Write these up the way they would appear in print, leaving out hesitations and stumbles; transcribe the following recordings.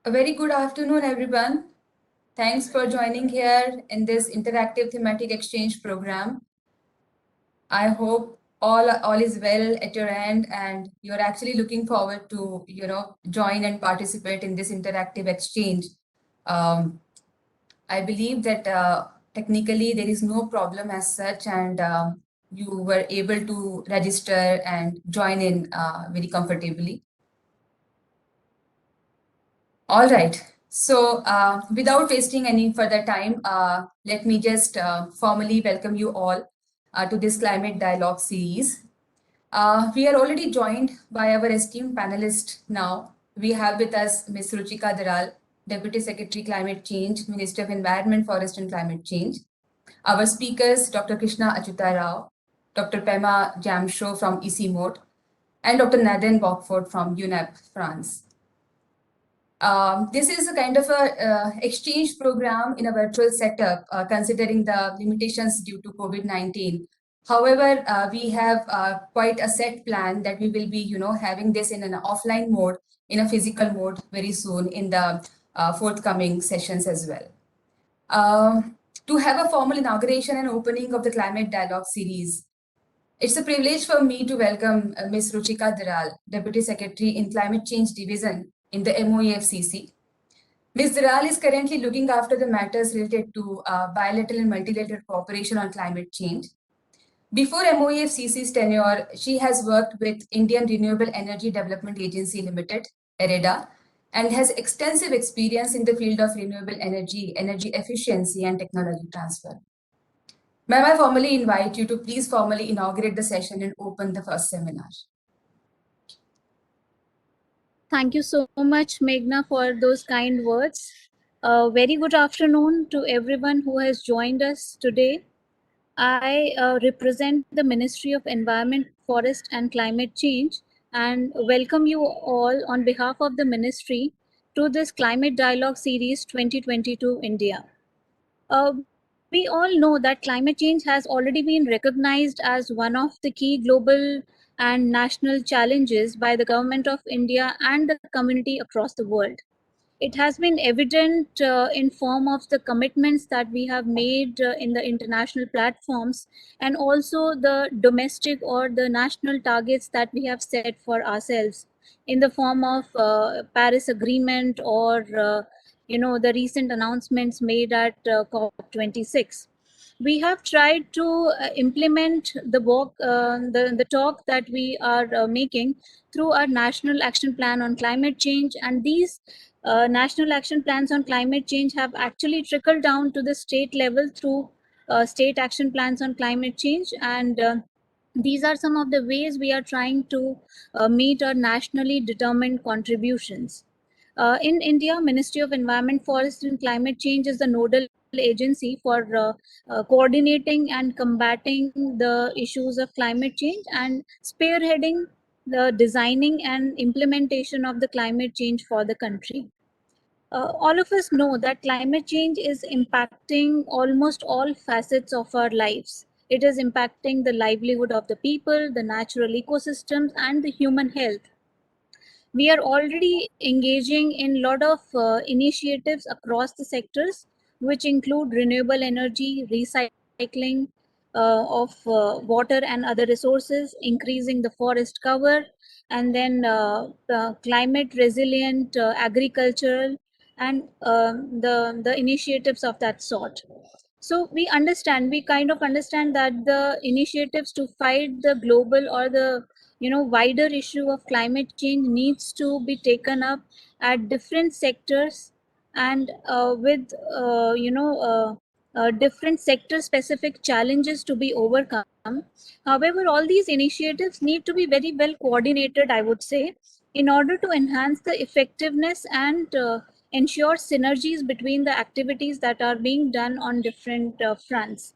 A very good afternoon, everyone. Thanks for joining here in this interactive thematic exchange program. I hope all is well at your end, and you're actually looking forward to join and participate in this interactive exchange. Um, I believe that technically there is no problem as such, and you were able to register and join in very comfortably. All right. So, without wasting any further time, let me just formally welcome you all to this climate dialogue series. We are already joined by our esteemed panelists now. We have with us Ms. Ruchika Daral, Deputy Secretary Climate Change, Minister of Environment, Forest and Climate Change. Our speakers, Dr. Krishna Achyuta Rao, Dr. Pema Jamsho from EC and Dr. Nadine Bockford from UNEP, France. This is a kind of a exchange program in a virtual setup, considering the limitations due to COVID-19. However, we have quite a set plan that we will be, having this in an offline mode, in a physical mode very soon in the forthcoming sessions as well. To have a formal inauguration and opening of the Climate Dialogue series, it's a privilege for me to welcome Ms. Ruchika Daral, Deputy Secretary in Climate Change Division in the MOEFCC. Ms. Daral is currently looking after the matters related to bilateral and multilateral cooperation on climate change. Before MOEFCC's tenure, she has worked with Indian Renewable Energy Development Agency Limited, IREDA, and has extensive experience in the field of renewable energy, energy efficiency, and technology transfer. Ma'am, I formally invite you to please formally inaugurate the session and open the first seminar. Thank you so much, Meghna, for those kind words. Very good afternoon to everyone who has joined us today. I represent the Ministry of Environment, Forest and Climate Change and welcome you all on behalf of the Ministry to this Climate Dialogue Series 2022 India. We all know that climate change has already been recognized as one of the key global and national challenges by the Government of India and the community across the world. It has been evident in form of the commitments that we have made in the international platforms and also the domestic or the national targets that we have set for ourselves in the form of Paris Agreement or the recent announcements made at COP26. We have tried to implement the talk that we are making through our national action plan on climate change, and these national action plans on climate change have actually trickled down to the state level through state action plans on climate change, and these are some of the ways we are trying to meet our nationally determined contributions. In India, Ministry of Environment, Forest and Climate Change is the nodal agency for coordinating and combating the issues of climate change and spearheading the designing and implementation of the climate change for the country. All of us know that climate change is impacting almost all facets of our lives. It is impacting the livelihood of the people, the natural ecosystems, and the human health. We are already engaging in a lot of initiatives across the sectors, which include renewable energy, recycling of water and other resources, increasing the forest cover, and then climate resilient agricultural and the initiatives of that sort. So we kind of understand that the initiatives to fight the global or the wider issue of climate change needs to be taken up at different sectors and with different sector specific challenges to be overcome. However, all these initiatives need to be very well coordinated, I would say, in order to enhance the effectiveness and ensure synergies between the activities that are being done on different fronts.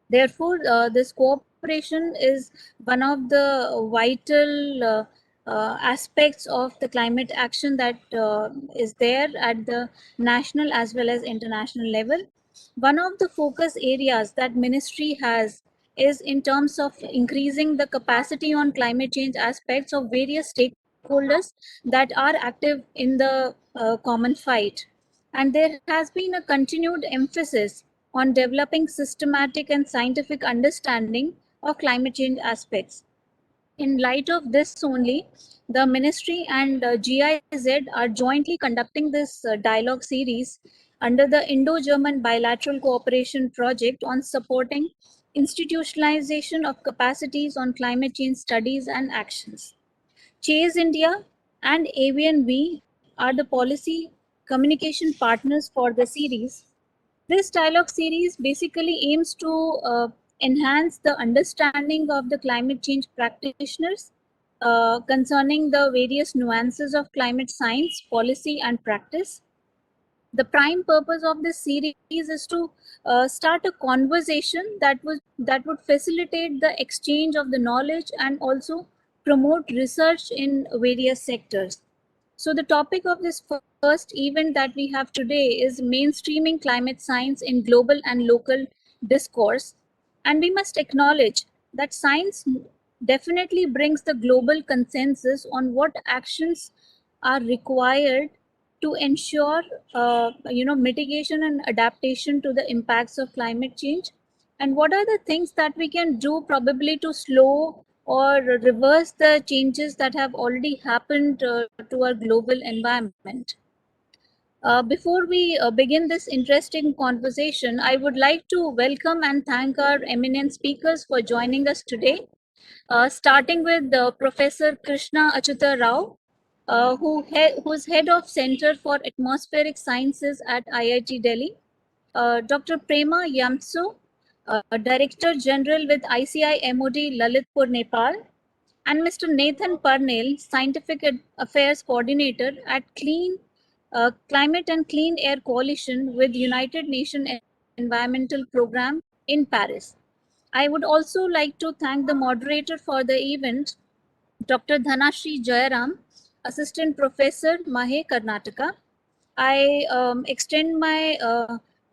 Therefore, this cooperation is one of the vital aspects of the climate action that is there at the national as well as international level. One of the focus areas that ministry has is in terms of increasing the capacity on climate change aspects of various stakeholders that are active in the common fight. And there has been a continued emphasis on developing systematic and scientific understanding of climate change aspects. In light of this only, the ministry and GIZ are jointly conducting this dialogue series under the Indo-German Bilateral Cooperation Project on supporting institutionalization of capacities on climate change studies and actions. Chase India and AVNV are the policy communication partners for the series. This dialogue series basically aims to enhance the understanding of the climate change practitioners concerning the various nuances of climate science, policy, and practice. The prime purpose of this series is to start a conversation that would facilitate the exchange of the knowledge and also promote research in various sectors. So the topic of this first event that we have today is mainstreaming climate science in global and local discourse. And we must acknowledge that science definitely brings the global consensus on what actions are required to ensure mitigation and adaptation to the impacts of climate change, and what are the things that we can do probably to slow or reverse the changes that have already happened to our global environment. Before we begin this interesting conversation, I would like to welcome and thank our eminent speakers for joining us today, starting with Professor Krishna Achyuta Rao, who's head of Center for Atmospheric Sciences at IIT Delhi, Dr. Prema Yamso, Director General with ICI MOD Lalitpur, Nepal, and Mr. Nathan Parnell, Scientific Affairs Coordinator at Climate and Clean Air Coalition with United Nations Environmental Program in Paris. I would also like to thank the moderator for the event, Dr. Dhanashri Jayaram, Assistant Professor, Mahe, Karnataka. I extend my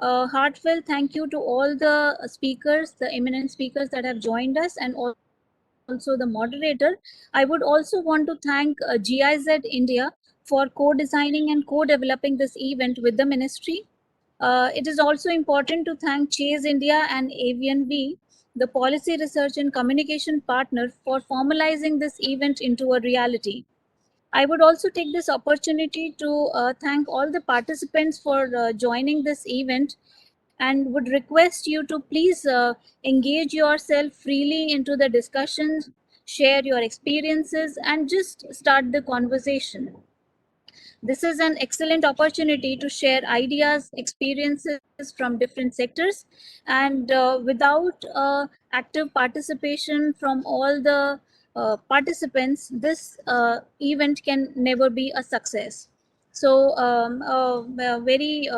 heartfelt thank you to all the speakers, the eminent speakers that have joined us, and also the moderator. I would also want to thank GIZ India for co-designing and co-developing this event with the ministry. It is also important to thank Chase India and AVNV, the policy research and communication partner, for formalizing this event into a reality. I would also take this opportunity to thank all the participants for joining this event and would request you to please engage yourself freely into the discussions, share your experiences, and just start the conversation. This is an excellent opportunity to share ideas, experiences from different sectors, and without active participation from all the participants, this event can never be a success. So, very,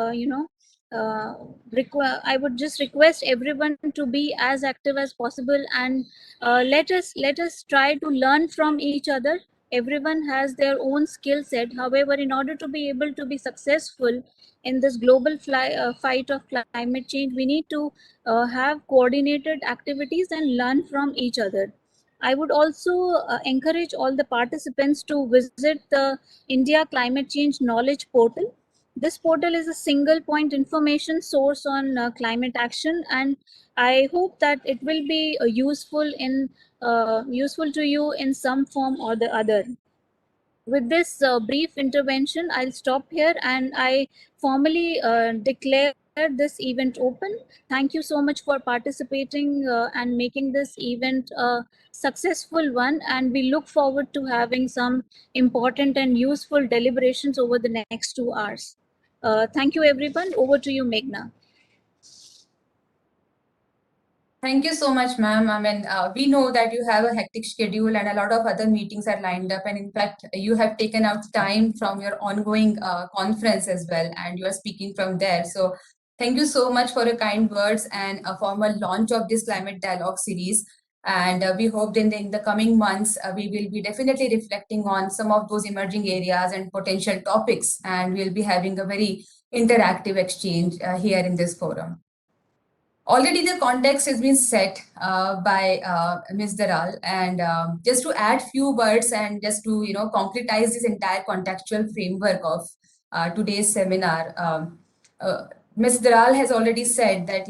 I would just request everyone to be as active as possible, and let us try to learn from each other. Everyone has their own skill set. However, in order to be able to be successful in this global fight of climate change, we need to have coordinated activities and learn from each other. I would also encourage all the participants to visit the India Climate Change Knowledge Portal. This portal is a single point information source on climate action, and I hope that it will be useful to you in some form or the other. With this brief intervention, I'll stop here and I formally declare this event open. Thank you so much for participating and making this event a successful one. And we look forward to having some important and useful deliberations over the next 2 hours. Thank you, everyone. Over to you, Meghna. Thank you so much, ma'am. I mean, we know that you have a hectic schedule and a lot of other meetings are lined up. And in fact, you have taken out time from your ongoing conference as well, and you are speaking from there. So thank you so much for your kind words and a formal launch of this climate dialogue series. And we hope in the coming months, we will be definitely reflecting on some of those emerging areas and potential topics. And we'll be having a very interactive exchange here in this forum. Already the context has been set by Ms. Daral, and just to add few words and just to concretize this entire contextual framework of today's seminar. Ms. Daral has already said that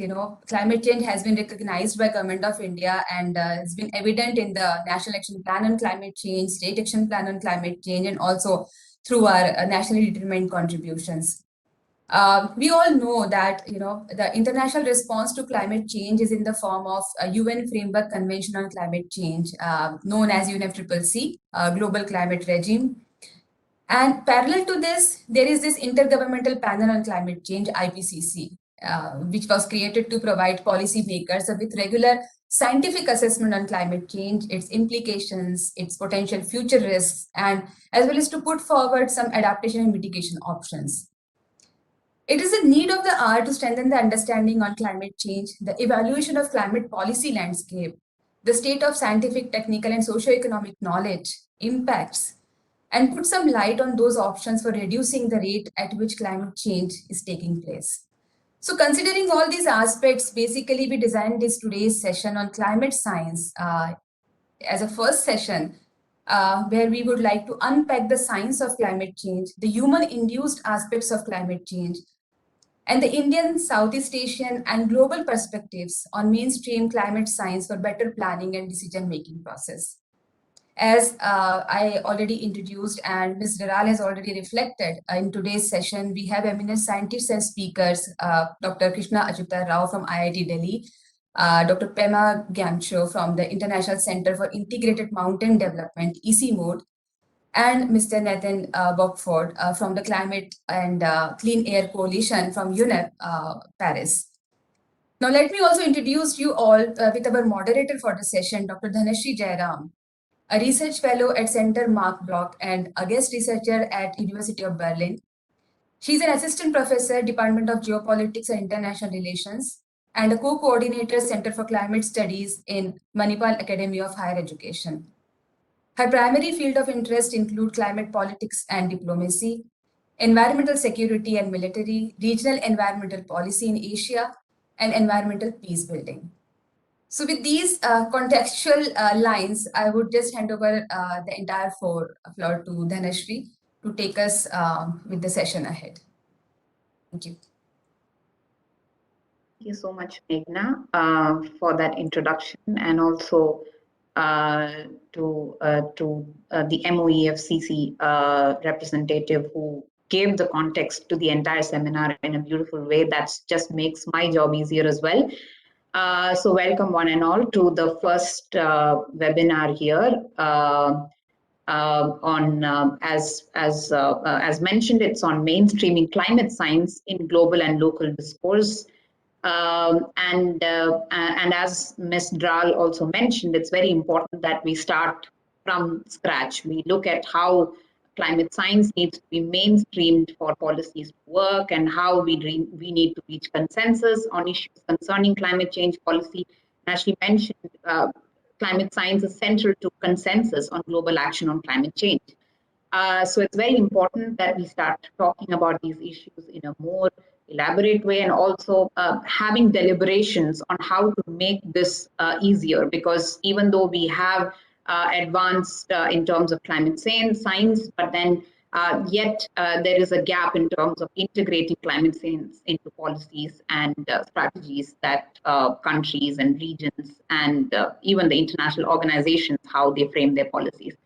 climate change has been recognized by Government of India and has been evident in the National Action Plan on Climate Change, State Action Plan on Climate Change, and also through our nationally determined contributions. We all know that the international response to climate change is in the form of a UN Framework Convention on Climate Change, known as UNFCCC, Global Climate Regime. And parallel to this, there is this Intergovernmental Panel on Climate Change, IPCC, which was created to provide policymakers with regular scientific assessment on climate change, its implications, its potential future risks, and as well as to put forward some adaptation and mitigation options. It is a need of the hour to strengthen the understanding on climate change, the evaluation of climate policy landscape, the state of scientific, technical, and socio-economic knowledge, impacts, and put some light on those options for reducing the rate at which climate change is taking place. So considering all these aspects, basically we designed this today's session on climate science as a first session where we would like to unpack the science of climate change, the human-induced aspects of climate change, and the Indian, Southeast Asian, and global perspectives on mainstream climate science for better planning and decision-making process. As I already introduced and Ms. Daral has already reflected, in today's session, we have eminent scientists and speakers, Dr. Krishna Achyuta Rao from IIT Delhi, Dr. Pema Gyamcho from the International Center for Integrated Mountain Development, EC Mode, and Mr. Nathan Buckford from the Climate and Clean Air Coalition from UNEP, Paris. Now, let me also introduce you all with our moderator for the session, Dr. Dhanashree Jairam, a research fellow at Center Mark Bloch and a guest researcher at University of Berlin. She's an assistant professor, Department of Geopolitics and International Relations, and a co-coordinator, Center for Climate Studies in Manipal Academy of Higher Education. Her primary field of interest include climate politics and diplomacy, environmental security and military, regional environmental policy in Asia, and environmental peace building. So with these contextual lines, I would just hand over the entire floor to Dhanashree to take us with the session ahead. Thank you. Thank you so much, Meghna, for that introduction, and also to the MOEFCC representative who gave the context to the entire seminar in a beautiful way. That just makes my job easier as well. So welcome one and all to the first webinar here. As mentioned, it's on mainstreaming climate science in global and local discourse. And as Ms. Dral also mentioned, it's very important that we start from scratch. We look at how climate science needs to be mainstreamed for policies to work, and how we need to reach consensus on issues concerning climate change policy. As she mentioned, climate science is central to consensus on global action on climate change. So it's very important that we start talking about these issues in a more elaborate way, and also having deliberations on how to make this easier, because even though we have advanced in terms of climate science, but then yet there is a gap in terms of integrating climate science into policies and strategies that countries and regions and even the international organizations, how they frame their policies.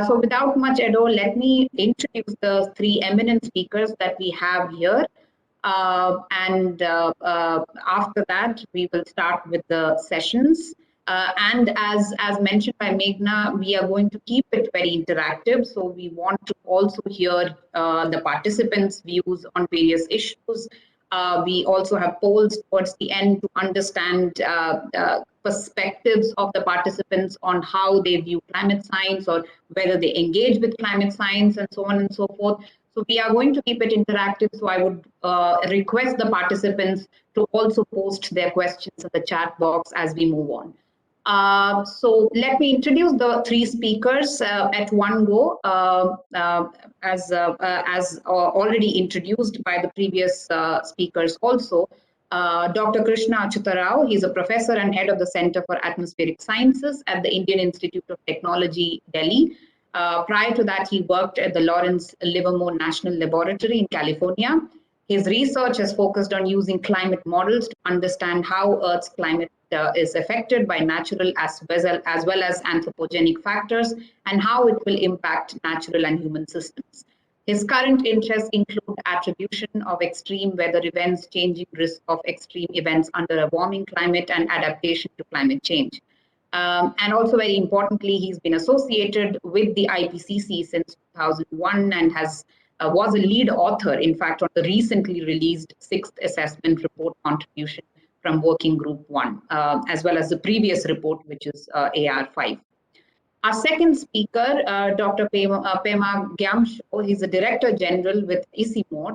So without much ado, let me introduce the three eminent speakers that we have here. And after that, we will start with the sessions. And as mentioned by Meghna, we are going to keep it very interactive. So we want to also hear the participants' views on various issues. We also have polls towards the end to understand perspectives of the participants on how they view climate science, or whether they engage with climate science, and so on and so forth. So we are going to keep it interactive. So I would request the participants to also post their questions in the chat box as we move on. So let me introduce the three speakers at one go, as already introduced by the previous speakers also. Dr. Krishna Achyuta Rao, he's a professor and head of the Center for Atmospheric Sciences at the Indian Institute of Technology, Delhi. Prior to that, he worked at the Lawrence Livermore National Laboratory in California. His research has focused on using climate models to understand how Earth's climate is affected by natural as well as anthropogenic factors and how it will impact natural and human systems. His current interests include attribution of extreme weather events, changing risk of extreme events under a warming climate, and adaptation to climate change. And also, very importantly, he's been associated with the IPCC since 2001 and was a lead author, in fact, on the recently released sixth assessment report contribution from Working Group 1, as well as the previous report, which is AR5. Our second speaker, Dr. Pema Gyamsho, he's a Director General with ICIMOD,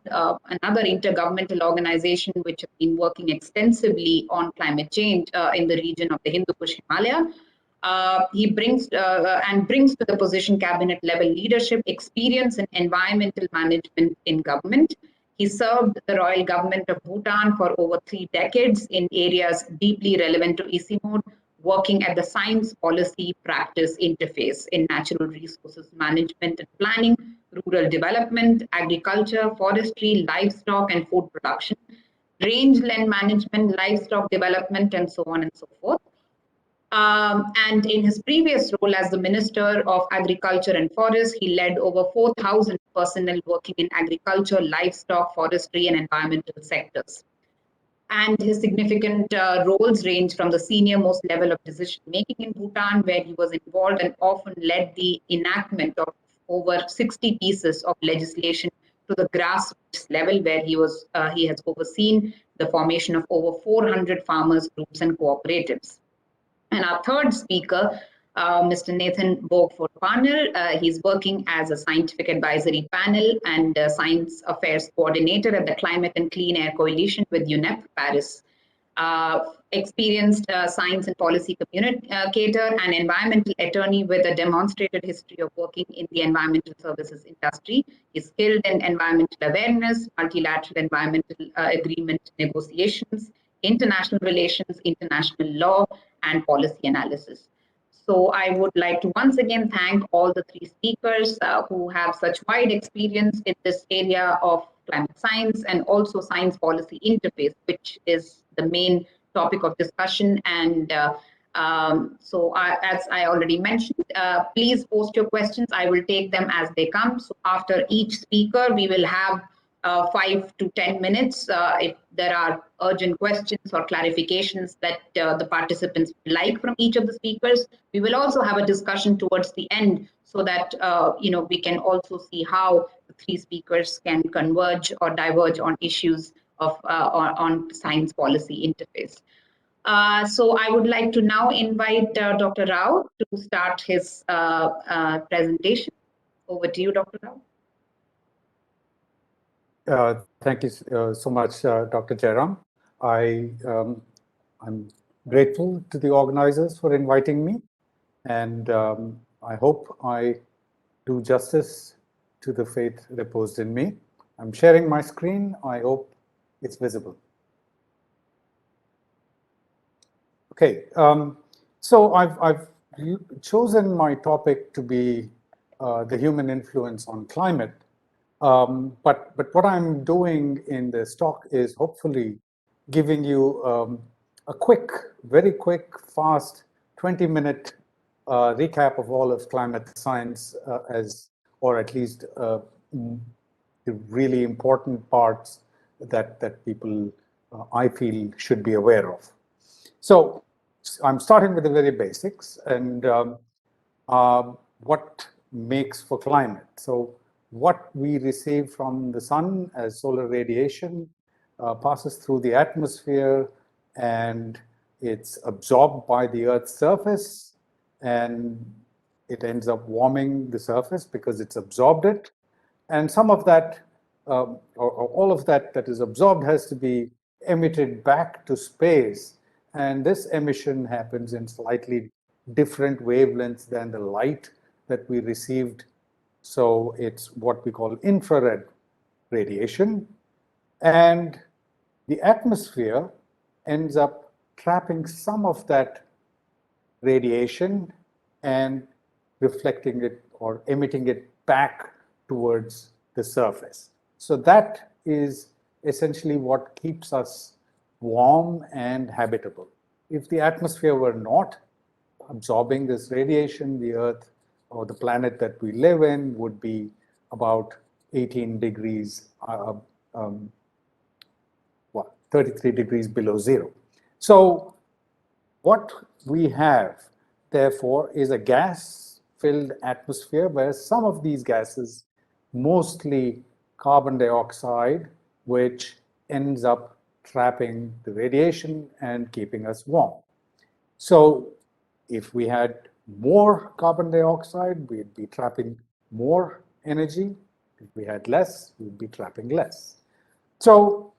another intergovernmental organization which has been working extensively on climate change in the region of the Hindu Kush Himalaya. He brings to the position cabinet level leadership experience in environmental management in government. He served the royal government of Bhutan for over 3 decades in areas deeply relevant to ICIMOD, working at the science policy practice interface in natural resources management and planning, rural development, agriculture, forestry, livestock and food production, rangeland management, livestock development, and so on and so forth. And in his previous role as the Minister of Agriculture and Forest, he led over 4,000 personnel working in agriculture, livestock, forestry, and environmental sectors. And his significant roles range from the senior most level of decision making in Bhutan, where he was involved and often led the enactment of over 60 pieces of legislation, to the grassroots level, where he has overseen the formation of over 400 farmers groups and cooperatives. And our third speaker, Mr. Nathan Borgford-Parnell, he's working as a scientific advisory panel and science affairs coordinator at the Climate and Clean Air Coalition with UNEP Paris. Experienced science and policy communicator and environmental attorney with a demonstrated history of working in the environmental services industry. He's skilled in environmental awareness, multilateral environmental agreement negotiations, international relations, international law, and policy analysis. So I would like to once again thank all the 3 speakers who have such wide experience in this area of climate science and also science policy interface, which is the main topic of discussion. And as I already mentioned, please post your questions. I will take them as they come. So after each speaker, we will have 5 to 10 minutes if there are urgent questions or clarifications that the participants would like from each of the speakers. We will also have a discussion towards the end so that we can also see how the 3 speakers can converge or diverge on issues of on science policy interface. So I would like to now invite Dr. Rao to start his presentation. Over to you, Dr. Rao. Thank you so much, Dr. Jairam. I'm grateful to the organizers for inviting me, and I hope I do justice to the faith reposed in me. I'm sharing my screen. I hope it's visible. Okay, so I've chosen my topic to be the human influence on climate. But what I'm doing in this talk is hopefully giving you a very quick, fast 20-minute recap of all of climate science or at least the really important parts that people, I feel, should be aware of. So I'm starting with the very basics and what makes for climate. So what we receive from the sun as solar radiation passes through the atmosphere and it's absorbed by the Earth's surface and it ends up warming the surface because it's absorbed it. And some of that, or all of that is absorbed has to be emitted back to space. And this emission happens in slightly different wavelengths than the light that we received. So it's what we call infrared radiation. And the atmosphere ends up trapping some of that radiation and reflecting it or emitting it back towards the surface. So that is essentially what keeps us warm and habitable. If the atmosphere were not absorbing this radiation, the Earth or the planet that we live in would be about 18 degrees, 33 degrees below zero. So what we have, therefore, is a gas-filled atmosphere where some of these gases, mostly carbon dioxide, which ends up trapping the radiation and keeping us warm. So if we had more carbon dioxide, we'd be trapping more energy. If we had less, we'd be trapping less. So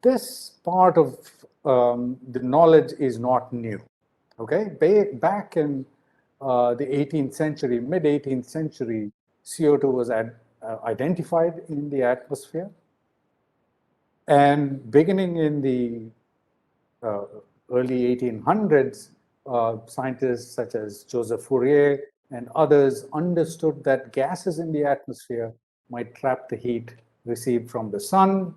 this part of the knowledge is not new. Okay, back in the 18th century, mid 18th century, CO2 was identified in the atmosphere. And beginning in the early 1800s, scientists such as Joseph Fourier and others understood that gases in the atmosphere might trap the heat received from the sun.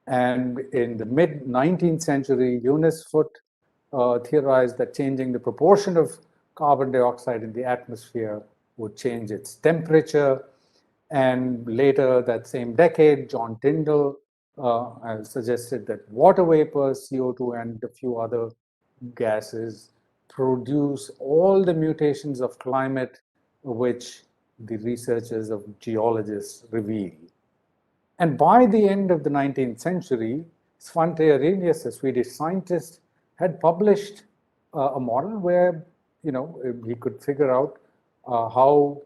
And in the mid 19th century, Eunice Foote theorized that changing the proportion of carbon dioxide in the atmosphere would change its temperature. And later that same decade, John Tyndall suggested that water vapor, CO2, and a few other gases produce all the mutations of climate which the researchers of geologists reveal. And by the end of the 19th century, Svante Arrhenius, a Swedish scientist, had published a model where he could figure out how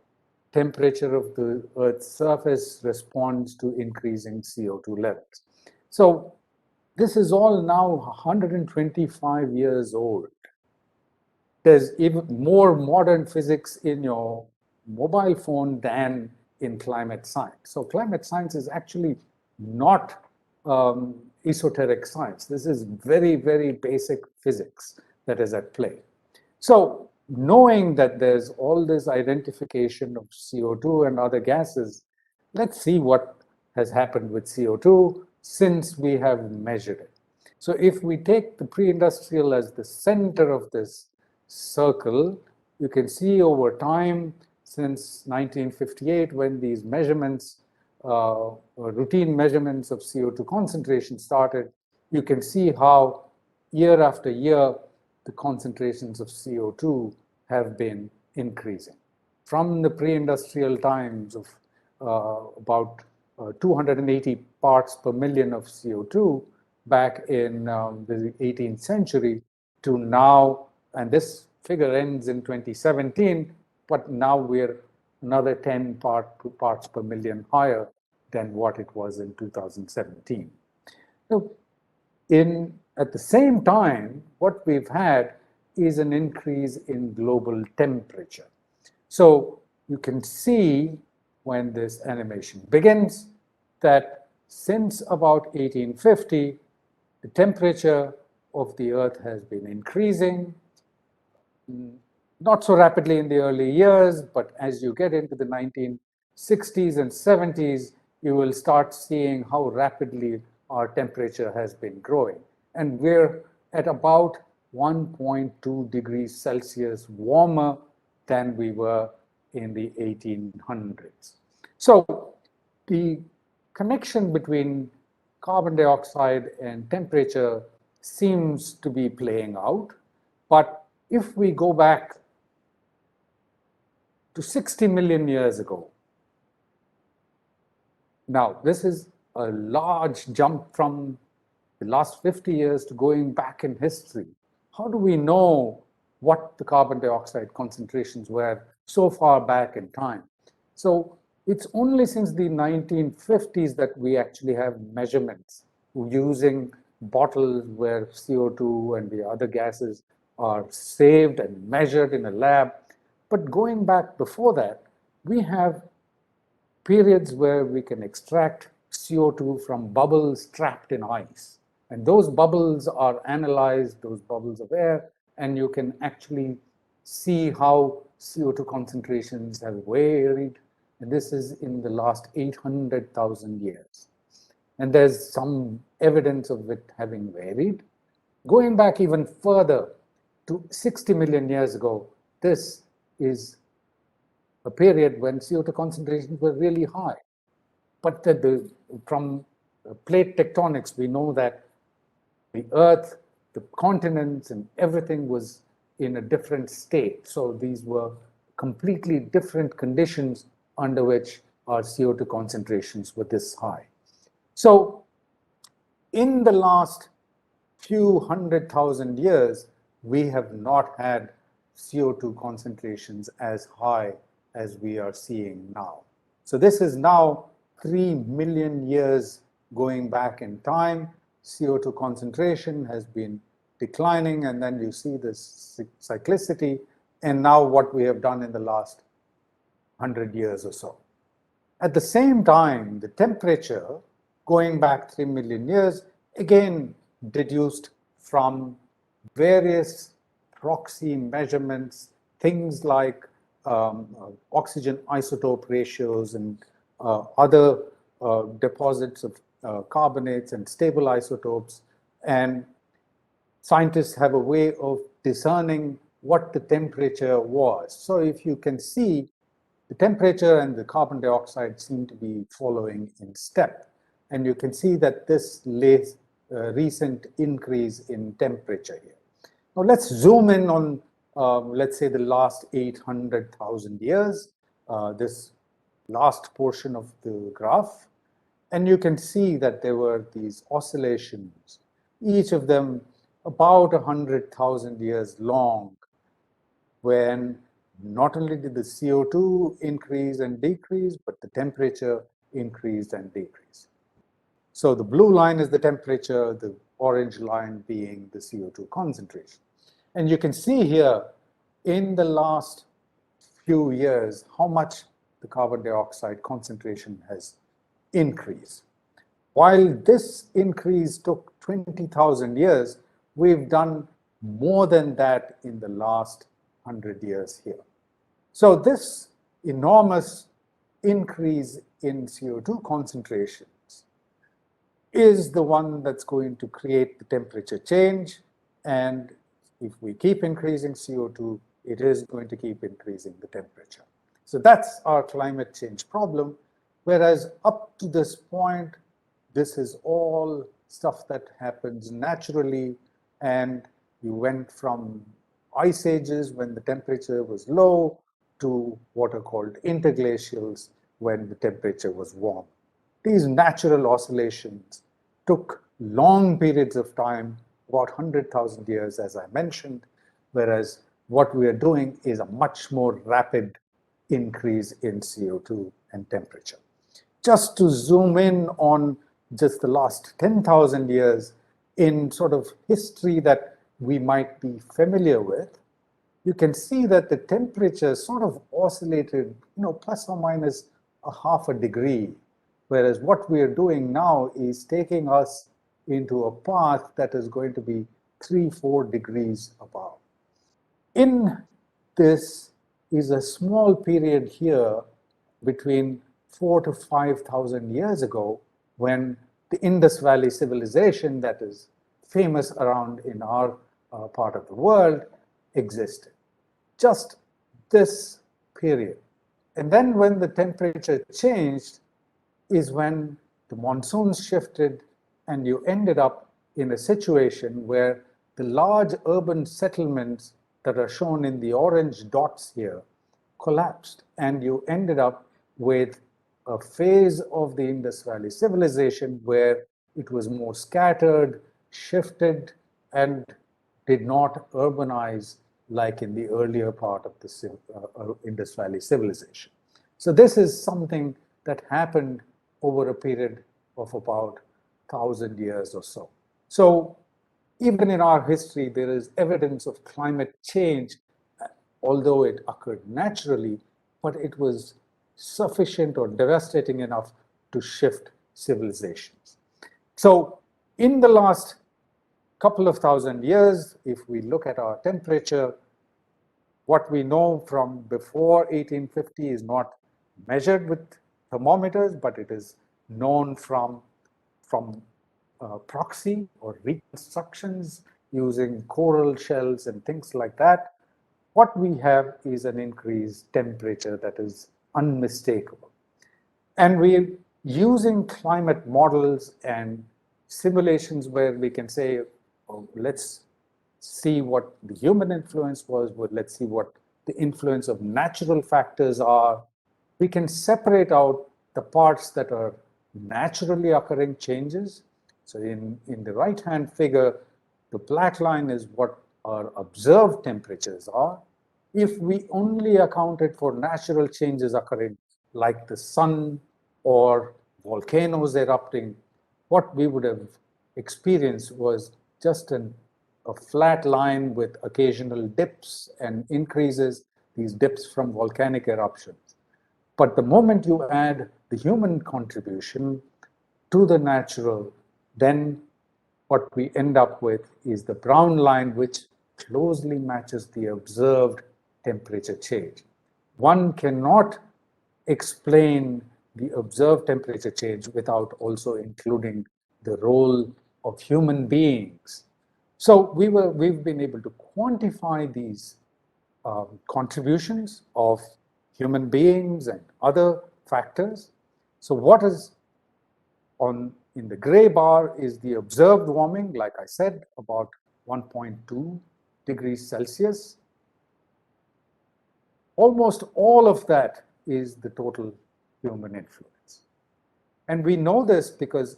temperature of the Earth's surface responds to increasing CO2 levels. So this is all now 125 years old. There's even more modern physics in your mobile phone than in climate science. So climate science is actually not esoteric science. This is very, very basic physics that is at play. So knowing that there's all this identification of CO2 and other gases, let's see what has happened with CO2 since we have measured it. So if we take the pre-industrial as the center of this circle, you can see over time since 1958, when these measurements, routine measurements of CO2 concentration started, you can see how year after year, the concentrations of CO2 have been increasing. From the pre-industrial times of about 280 parts per million of CO2 back in the 18th century to now, and this figure ends in 2017, but now we're another 10 parts per million higher than what it was in 2017. So at the same time, what we've had is an increase in global temperature. So you can see when this animation begins that since about 1850, the temperature of the Earth has been increasing, not so rapidly in the early years, but as you get into the 1960s and 70s, you will start seeing how rapidly our temperature has been growing. And we're at about 1.2 degrees Celsius warmer than we were in the 1800s. So the connection between carbon dioxide and temperature seems to be playing out. But if we go back to 60 million years ago, now this is a large jump from the last 50 years to going back in history. How do we know what the carbon dioxide concentrations were so far back in time? So it's only since the 1950s that we actually have measurements using bottles where CO2 and the other gases are saved and measured in a lab. But going back before that, we have periods where we can extract CO2 from bubbles trapped in ice. And those bubbles are analyzed, those bubbles of air, and you can actually see how CO2 concentrations have varied, and this is in the last 800,000 years. And there's some evidence of it having varied. Going back even further to 60 million years ago, this is a period when CO2 concentrations were really high. But from plate tectonics, we know that the Earth, the continents, and everything was in a different state. So these were completely different conditions under which our CO2 concentrations were this high. So in the last few 100,000 years, we have not had CO2 concentrations as high as we are seeing now. So this is now 3 million years going back in time. CO2 concentration has been declining, and then you see this cyclicity, and now what we have done in the last 100 years or so. At the same time, the temperature going back 3 million years, again deduced from various proxy measurements, things like oxygen isotope ratios and other deposits of carbonates and stable isotopes. And scientists have a way of discerning what the temperature was. So if you can see, the temperature and the carbon dioxide seem to be following in step. And you can see that this recent increase in temperature here. Now let's zoom in on, let's say, the last 800,000 years, this last portion of the graph. And you can see that there were these oscillations, each of them about 100,000 years long, when not only did the CO2 increase and decrease, but the temperature increased and decreased. So the blue line is the temperature, the orange line being the CO2 concentration. And you can see here in the last few years how much the carbon dioxide concentration has increased. While this increase took 20,000 years, we've done more than that in the last 100 years here. So this enormous increase in CO2 concentrations is the one that's going to create the temperature change. And if we keep increasing CO2, it is going to keep increasing the temperature. So that's our climate change problem. Whereas up to this point, this is all stuff that happens naturally, and you went from ice ages when the temperature was low to what are called interglacials when the temperature was warm. These natural oscillations took long periods of time, about 100,000 years, as I mentioned, whereas what we are doing is a much more rapid increase in CO2 and temperature. Just to zoom in on just the last 10,000 years in sort of history that we might be familiar with, you can see that the temperature sort of oscillated, plus or minus a half a degree, whereas what we are doing now is taking us into a path that is going to be 3-4 degrees above. In this is a small period here between 4,000 to 5,000 years ago, when the Indus Valley civilization that is famous around in our part of the world existed. Just this period. And then when the temperature changed is when the monsoons shifted, and you ended up in a situation where the large urban settlements that are shown in the orange dots here collapsed, and you ended up with a phase of the Indus Valley civilization where it was more scattered, shifted, and did not urbanize like in the earlier part of the Indus Valley civilization. So this is something that happened over a period of about 1,000 years or so. So even in our history, there is evidence of climate change, although it occurred naturally, but it was sufficient or devastating enough to shift civilizations. So in the last couple of thousand years, if we look at our temperature, What we know from before 1850 is not measured with thermometers, but it is known from proxy or reconstructions using coral shells and things like that. What we have is an increased temperature that is unmistakable. And we're using climate models and simulations where we can say, oh, let's see what the human influence was, but let's see what the influence of natural factors are. We can separate out the parts that are naturally occurring changes. So in the right-hand figure, the black line is what our observed temperatures are. If we only accounted for natural changes occurring, like the sun or volcanoes erupting, what we would have experienced was just a flat line with occasional dips and increases, these dips from volcanic eruptions. But the moment you add the human contribution to the natural, then what we end up with is the brown line, which closely matches the observed temperature change. One cannot explain the observed temperature change without also including the role of human beings. So we've been able to quantify these contributions of human beings and other factors. So what is in the gray bar is the observed warming, like I said, about 1.2 degrees Celsius. Almost all of that is the total human influence. And we know this because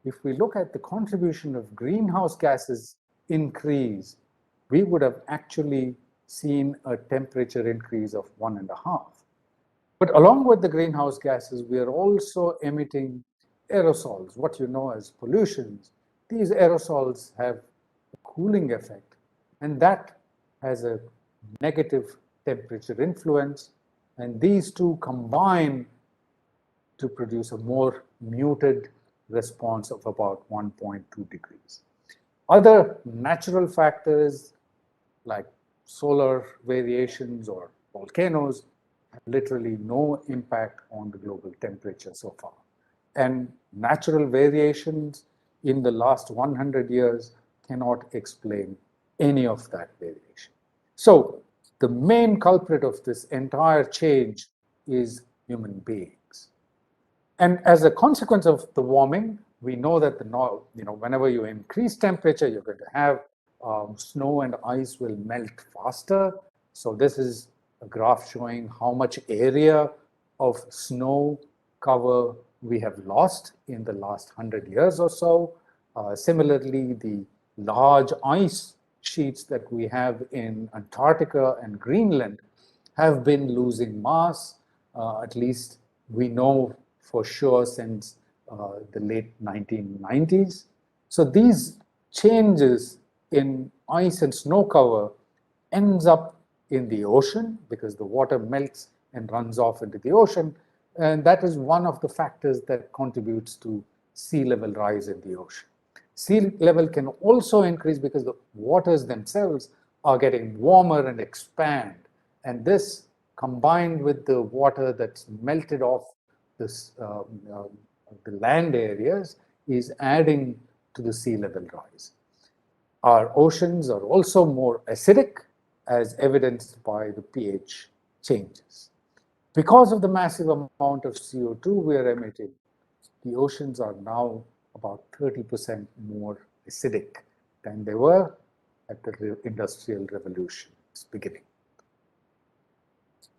if we look at the contribution of greenhouse gases increase, we would have actually seen a temperature increase of 1.5. But along with the greenhouse gases, we are also emitting aerosols, what you know as pollutions. These aerosols have a cooling effect, and that has a negative temperature influence. And these two combine to produce a more muted response of about 1.2 degrees. Other natural factors like solar variations or volcanoes have literally no impact on the global temperature so far. And natural variations in the last 100 years cannot explain any of that variation. So the main culprit of this entire change is human beings. And as a consequence of the warming, we know that whenever you increase temperature, you're going to have snow and ice will melt faster. So this is a graph showing how much area of snow cover we have lost in the last 100 years or so. Similarly, the large ice sheets that we have in Antarctica and Greenland have been losing mass, at least we know for sure since the late 1990s. So these changes in ice and snow cover ends up in the ocean because the water melts and runs off into the ocean. And that is one of the factors that contributes to sea level rise in the ocean. Sea level can also increase because the waters themselves are getting warmer and expand. And this, combined with the water that's melted off the land areas, is adding to the sea level rise. Our oceans are also more acidic, as evidenced by the pH changes. Because of the massive amount of CO2 we are emitting, the oceans are now about 30% more acidic than they were at the Industrial Revolution's beginning.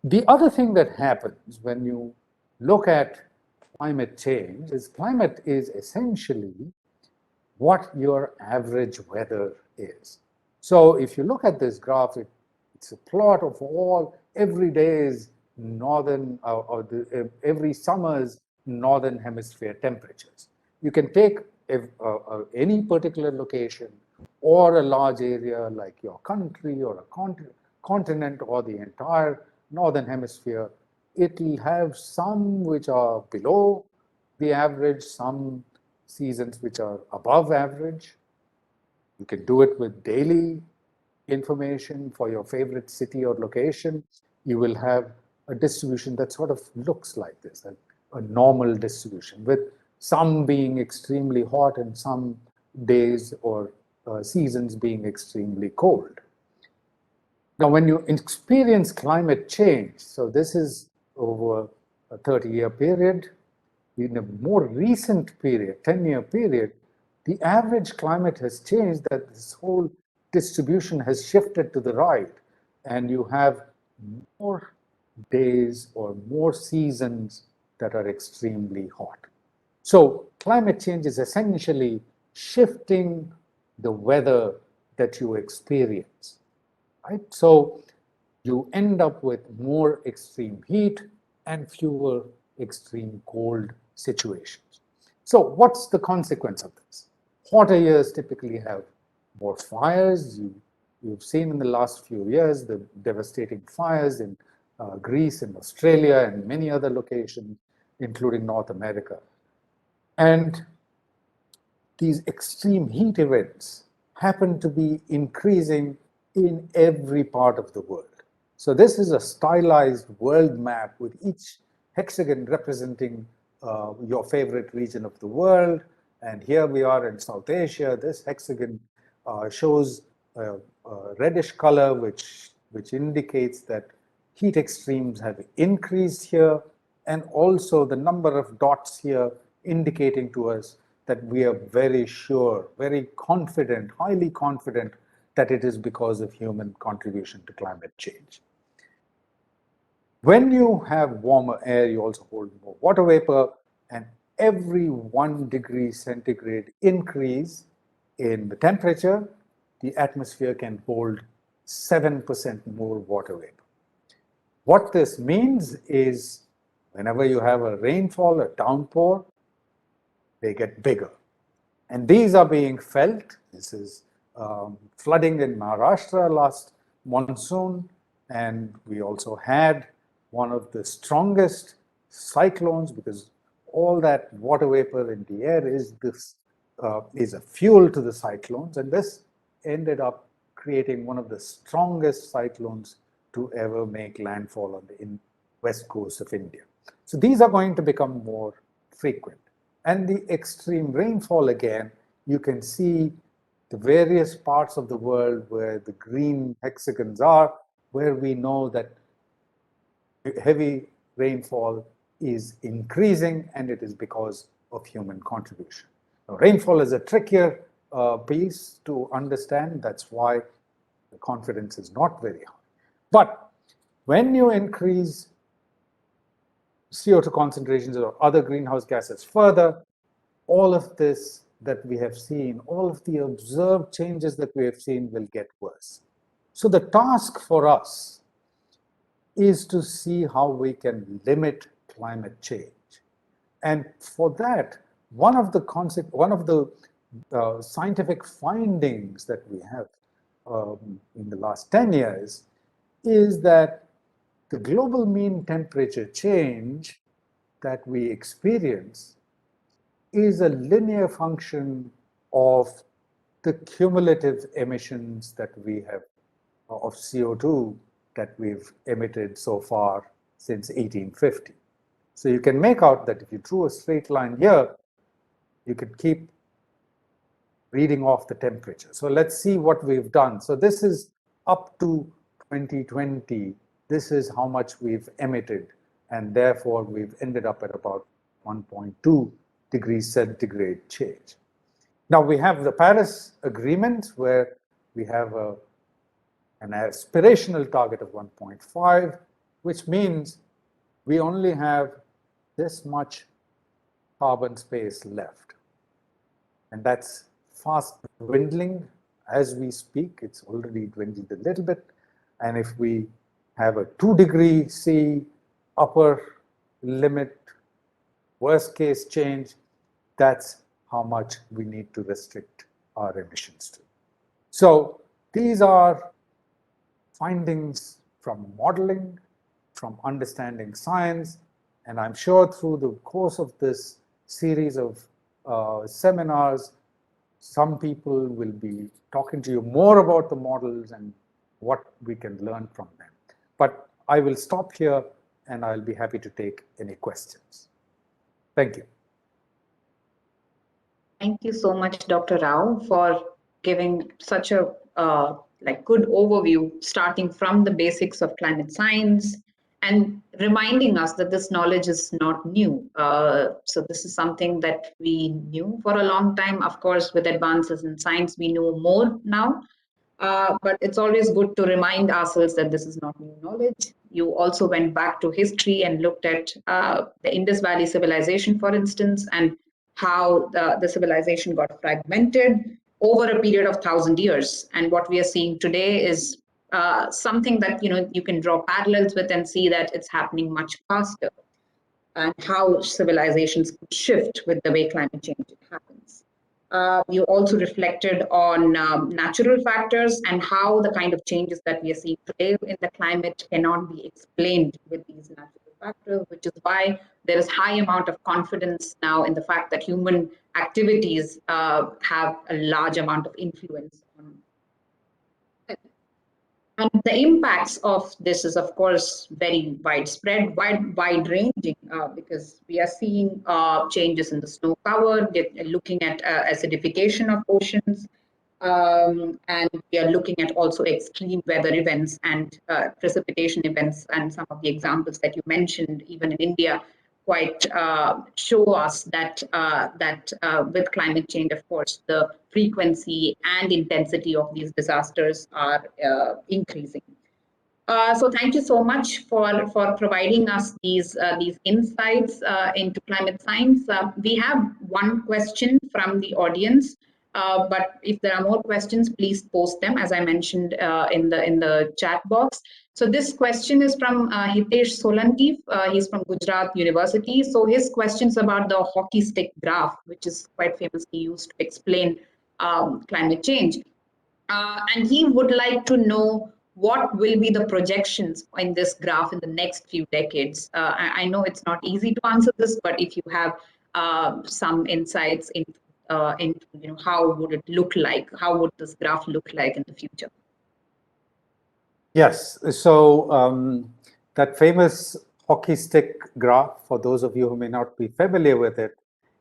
The other thing that happens when you look at climate change is climate is essentially what your average weather is. So if you look at this graph, it's a plot of all every day's northern every summer's northern hemisphere temperatures. You can take any particular location or a large area like your country or a continent or the entire northern hemisphere. It'll have some which are below the average, some seasons which are above average. You can do it with daily information for your favorite city or location, you will have a distribution that sort of looks like this, a normal distribution, with some being extremely hot and some days or seasons being extremely cold. Now, when you experience climate change, so this is over a 30-year period, in a more recent period, 10-year period, the average climate has changed, that this whole distribution has shifted to the right, and you have more days or more seasons that are extremely hot. So climate change is essentially shifting the weather that you experience, right? So you end up with more extreme heat and fewer extreme cold situations. So what's the consequence of this? Hotter years typically have more fires. You've seen in the last few years the devastating fires in Greece and Australia and many other locations, including North America. And these extreme heat events happen to be increasing in every part of the world. So this is a stylized world map with each hexagon representing your favorite region of the world. And here we are in South Asia. This hexagon shows a reddish color, which indicates that heat extremes have increased here, and also the number of dots here indicating to us that we are very sure, very confident, highly confident that it is because of human contribution to climate change. When you have warmer air, you also hold more water vapor, and every 1 degree centigrade increase in the temperature, the atmosphere can hold 7% more water vapor. What this means is whenever you have a rainfall, a downpour, they get bigger. And these are being felt. This is flooding in Maharashtra last monsoon, and we also had one of the strongest cyclones, because all that water vapor in the air is a fuel to the cyclones, and this ended up creating one of the strongest cyclones to ever make landfall on the west coast of India. So these are going to become more frequent. And the extreme rainfall, again, you can see the various parts of the world where the green hexagons are, where we know that heavy rainfall is increasing, and it is because of human contribution. Now, rainfall is a trickier piece to understand. That's why the confidence is not very high. But when you increase CO2 concentrations or other greenhouse gases further, all of this that we have seen, all of the observed changes that we have seen will get worse. So the task for us is to see how we can limit climate change. And for that, one of the scientific findings that we have in the last 10 years is that the global mean temperature change that we experience is a linear function of the cumulative emissions that we have of CO2 that we've emitted so far since 1850. So you can make out that if you drew a straight line here, you could keep reading off the temperature. So let's see what we've done. So this is up to 2020. This is how much we've emitted, and therefore we've ended up at about 1.2 degrees centigrade change. Now we have the Paris Agreement, where we have an aspirational target of 1.5, which means we only have this much carbon space left. And that's fast dwindling as we speak. It's already dwindled a little bit. And if we have a 2 degree C upper limit, worst case change, that's how much we need to restrict our emissions to. So these are findings from modeling, from understanding science, and I'm sure through the course of this series of seminars, some people will be talking to you more about the models and what we can learn from them. But I will stop here and I'll be happy to take any questions. Thank you. Thank you so much, Dr. Rao, for giving such a good overview, starting from the basics of climate science and reminding us that this knowledge is not new. So this is something that we knew for a long time. Of course, with advances in science, we know more now. But it's always good to remind ourselves that this is not new knowledge. You also went back to history and looked at the Indus Valley civilization, for instance, and how the civilization got fragmented over a period of 1,000 years. And what we are seeing today is something that you can draw parallels with and see that it's happening much faster, and how civilizations could shift with the way climate change happens. You also reflected on natural factors and how the kind of changes that we are seeing today in the climate cannot be explained with these natural factors, which is why there is high amount of confidence now in the fact that human activities have a large amount of influence on. And the impacts of this is, of course, very widespread, wide-ranging, because we are seeing changes in the snow cover, looking at acidification of oceans, and we are looking at also extreme weather events and precipitation events, and some of the examples that you mentioned, even in India, quite show us that with climate change, of course, the frequency and intensity of these disasters are increasing. So thank you so much for providing us these insights into climate science. We have one question from the audience, but if there are more questions, please post them, as I mentioned in the chat box. So this question is from Hitesh Solanki. He's from Gujarat University. So his question is about the hockey stick graph, which is quite famously used to explain climate change. And he would like to know what will be the projections in this graph in the next few decades. I know it's not easy to answer this, but if you have some insights into how would it look like, how would this graph look like in the future? Yes, so that famous hockey stick graph, for those of you who may not be familiar with it,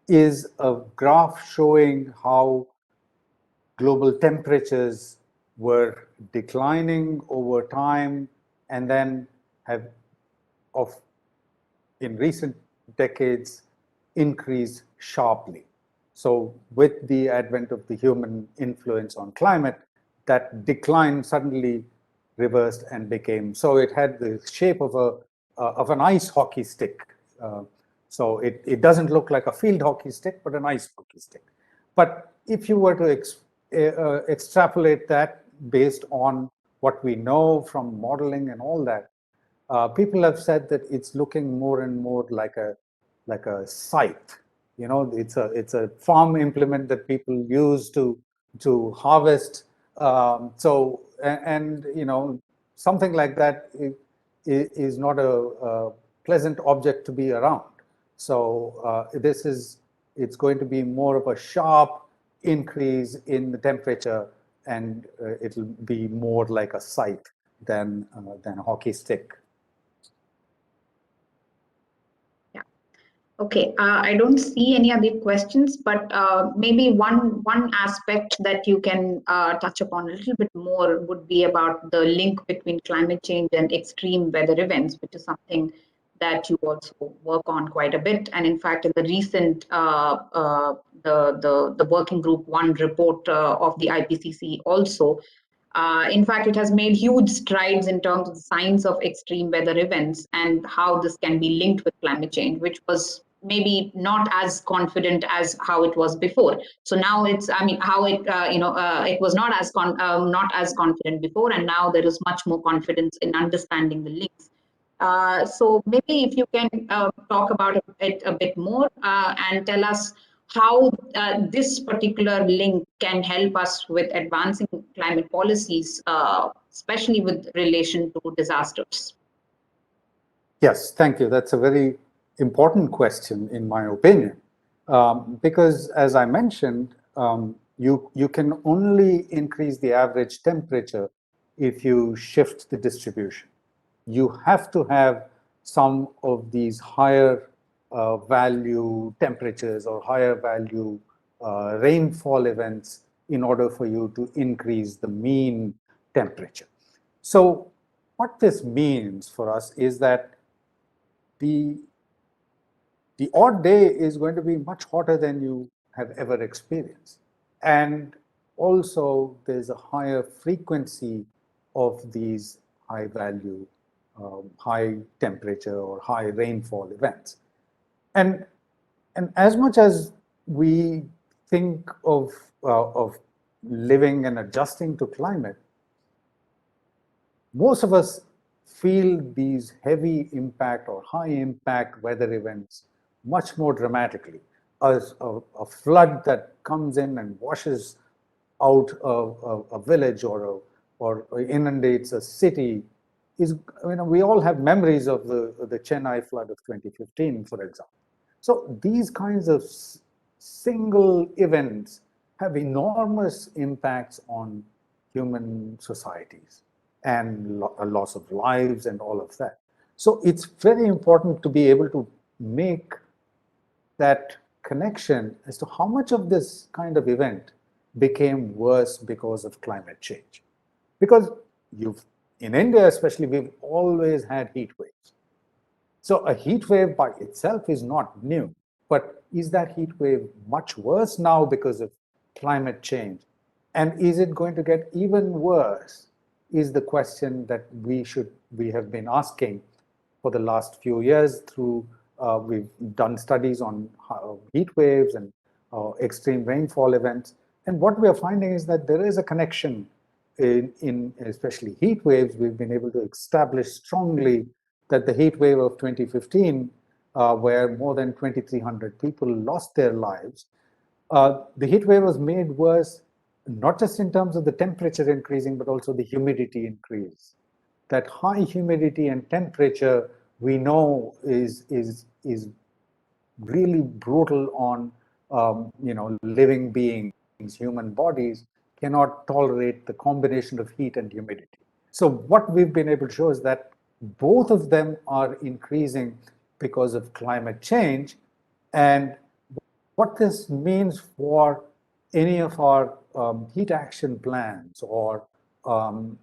is a graph showing how global temperatures were declining over time and then have in recent decades increased sharply. So with the advent of the human influence on climate, that decline suddenly reversed and became, so it had the shape of an ice hockey stick. So it doesn't look like a field hockey stick, but an ice hockey stick. But if you were to extrapolate that based on what we know from modeling and all that, people have said that it's looking more and more like a scythe. It's a farm implement that people use to harvest. So something like that is not a pleasant object to be around. So it's going to be more of a sharp increase in the temperature, and it'll be more like a scythe than a hockey stick. Okay, I don't see any other questions, but maybe one aspect that you can touch upon a little bit more would be about the link between climate change and extreme weather events, which is something that you also work on quite a bit. And in fact, in the recent the Working Group 1 report of the IPCC also, in fact, it has made huge strides in terms of the science of extreme weather events and how this can be linked with climate change, which was maybe not as confident as how it was before. So now it's, how it, it was not as confident before, and now there is much more confidence in understanding the links. So maybe if you can talk about it a bit more and tell us how this particular link can help us with advancing climate policies, especially with relation to disasters. Yes, thank you. That's a very important question, in my opinion, because as I mentioned, you can only increase the average temperature if you shift the distribution. You have to have some of these higher value temperatures or higher value rainfall events in order for you to increase the mean temperature. So what this means for us is that the odd day is going to be much hotter than you have ever experienced. And also, there's a higher frequency of these high value, high temperature, or high rainfall events. And, and as much as we think of living and adjusting to climate, most of us feel these heavy impact or high impact weather events much more dramatically. A flood that comes in and washes out a village or inundates a city is, we all have memories of the Chennai flood of 2015, for example. So these kinds of single events have enormous impacts on human societies and a loss of lives and all of that. So it's very important to be able to make that connection as to how much of this kind of event became worse because of climate change. Because in India especially, we've always had heat waves. So a heat wave by itself is not new, but is that heat wave much worse now because of climate change? And is it going to get even worse? Is the question that we have been asking for the last few years through we've done studies on heat waves and extreme rainfall events. And what we are finding is that there is a connection in especially heat waves. We've been able to establish strongly that the heat wave of 2015, where more than 2,300 people lost their lives, the heat wave was made worse not just in terms of the temperature increasing, but also the humidity increase. That high humidity and temperature we know is really brutal on living beings. Human bodies cannot tolerate the combination of heat and humidity. So what we've been able to show is that both of them are increasing because of climate change. And what this means for any of our heat action plans or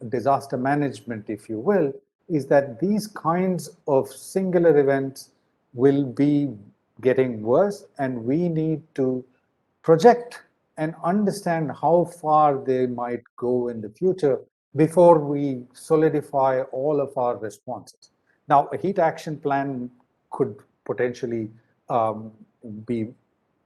disaster management, if you will, is that these kinds of singular events will be getting worse, and we need to project and understand how far they might go in the future before we solidify all of our responses. Now, a heat action plan could potentially be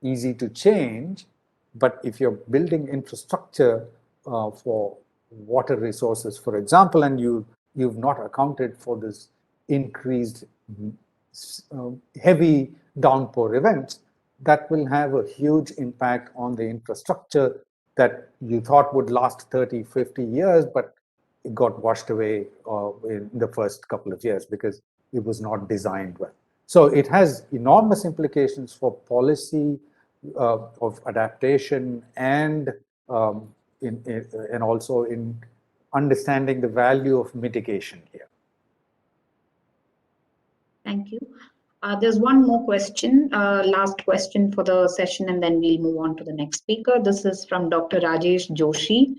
easy to change, but if you're building infrastructure for water resources, for example, and you've not accounted for this increased heavy downpour events, that will have a huge impact on the infrastructure that you thought would last 30, 50 years, but it got washed away in the first couple of years because it was not designed well. So it has enormous implications for policy of adaptation and and also in understanding the value of mitigation here. Thank you. There's one more question, last question for the session, and then we'll move on to the next speaker. This is from Dr. Rajesh Joshi.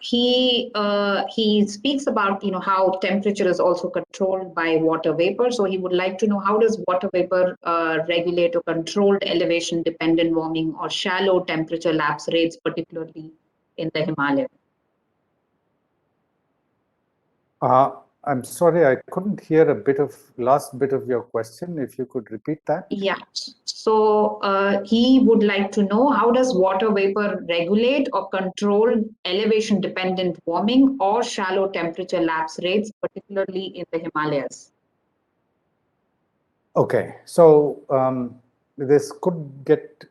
He speaks about how temperature is also controlled by water vapor. So he would like to know, how does water vapor regulate or controlled elevation dependent warming or shallow temperature lapse rates, particularly in the Himalayas? I'm sorry, I couldn't hear last bit of your question. If you could repeat that. Yeah. So he would like to know, how does water vapor regulate or control elevation dependent warming or shallow temperature lapse rates, particularly in the Himalayas? Okay, so this could get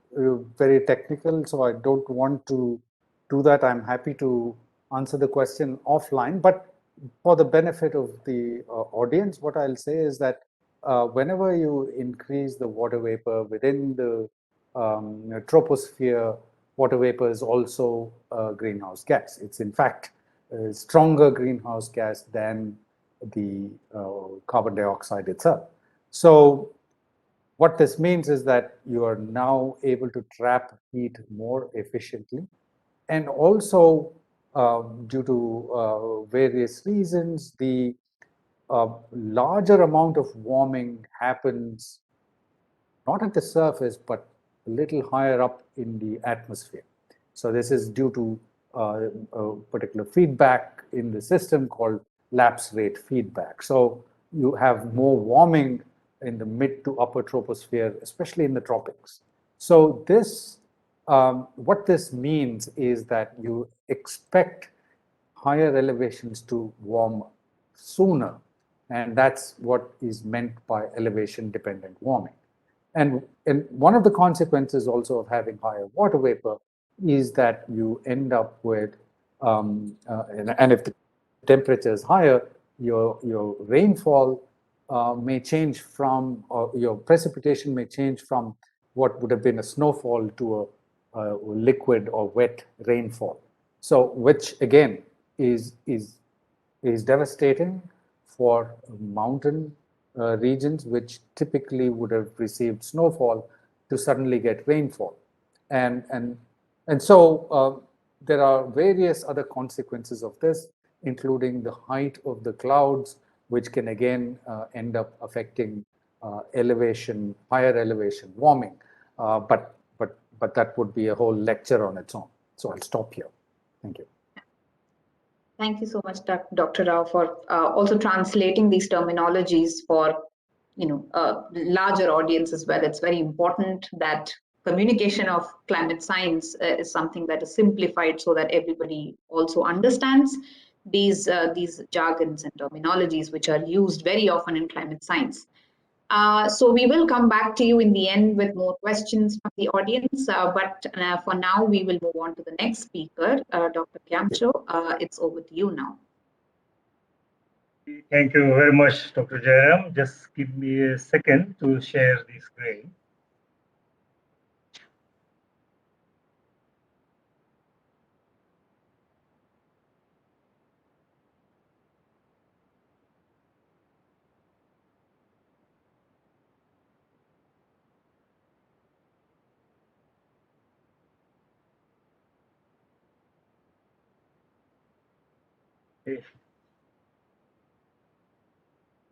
very technical, so I don't want to do that. I'm happy to answer the question offline, but for the benefit of the audience, what I'll say is that whenever you increase the water vapor within the troposphere, water vapor is also a greenhouse gas. It's in fact a stronger greenhouse gas than the carbon dioxide itself. So what this means is that you are now able to trap heat more efficiently. And also, due to various reasons, the larger amount of warming happens not at the surface, but a little higher up in the atmosphere. So this is due to a particular feedback in the system called lapse rate feedback. So you have more warming in the mid to upper troposphere, especially in the tropics. So this, what this means is that you expect higher elevations to warm sooner, and that's what is meant by elevation dependent warming. And one of the consequences also of having higher water vapor is that you end up with, and if the temperature is higher, your rainfall may change from, or your precipitation may change from what would have been a snowfall to a liquid or wet rainfall. So, which again is devastating for mountain regions which typically would have received snowfall to suddenly get rainfall. And so there are various other consequences of this, including the height of the clouds, which can again end up affecting higher elevation warming. But that would be a whole lecture on its own. So I'll stop here. Thank you. Thank you so much, Dr. Rao, for also translating these terminologies for larger audience as well. It's very important that communication of climate science is something that is simplified so that everybody also understands these jargons and terminologies which are used very often in climate science. So we will come back to you in the end with more questions from the audience, but for now we will move on to the next speaker, Dr. Kyamcho. It's over to you now. Thank you very much, Dr. Jairam. Just give me a second to share the screen.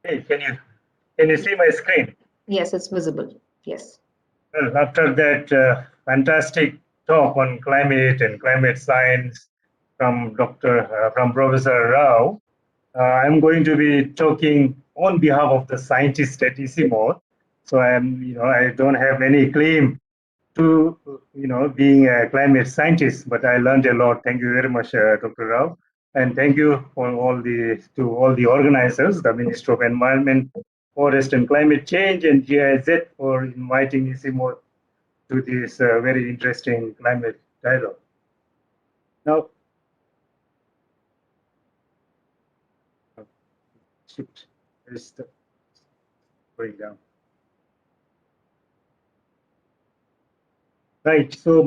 Hey, can you see my screen? Yes, it's visible. Yes. Well, after that fantastic talk on climate and climate science from Professor Rao, I'm going to be talking on behalf of the scientists at ICIMOD. So I don't have any claim to, being a climate scientist, but I learned a lot. Thank you very much, Dr. Rao. And thank you to all the organizers, the Ministry of Environment, Forest and Climate Change, and GIZ for inviting ICIMOD to this very interesting climate dialogue. Now, shoot, it's going down. Right. So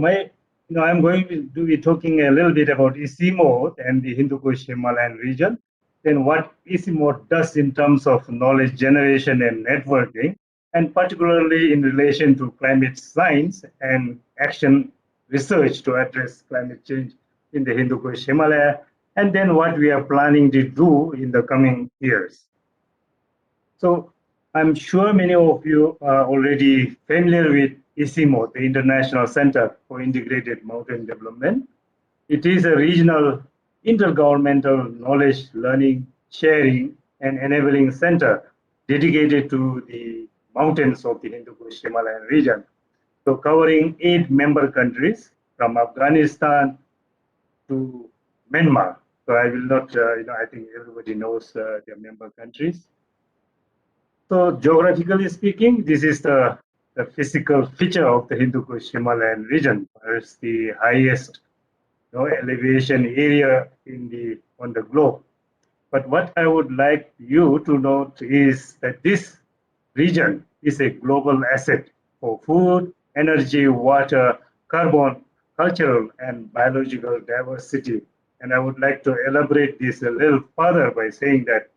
I'm going to be talking a little bit about ICIMOD and the Hindu Kush Himalayan region, then what ICIMOD does in terms of knowledge generation and networking, and particularly in relation to climate science and action research to address climate change in the Hindu Kush Himalaya, and then what we are planning to do in the coming years. So I'm sure many of you are already familiar with ICIMOD, the International Center for Integrated Mountain Development. It is a regional intergovernmental knowledge learning, sharing, and enabling center dedicated to the mountains of the Hindu Kush Himalayan region. So covering 8 member countries from Afghanistan to Myanmar. So I will not, I think everybody knows their member countries. So geographically speaking, this is the physical feature of the Hindu Kush Himalayan region. It's the highest elevation area on the globe. But what I would like you to note is that this region is a global asset for food, energy, water, carbon cultural and biological diversity. And I would like to elaborate this a little further by saying that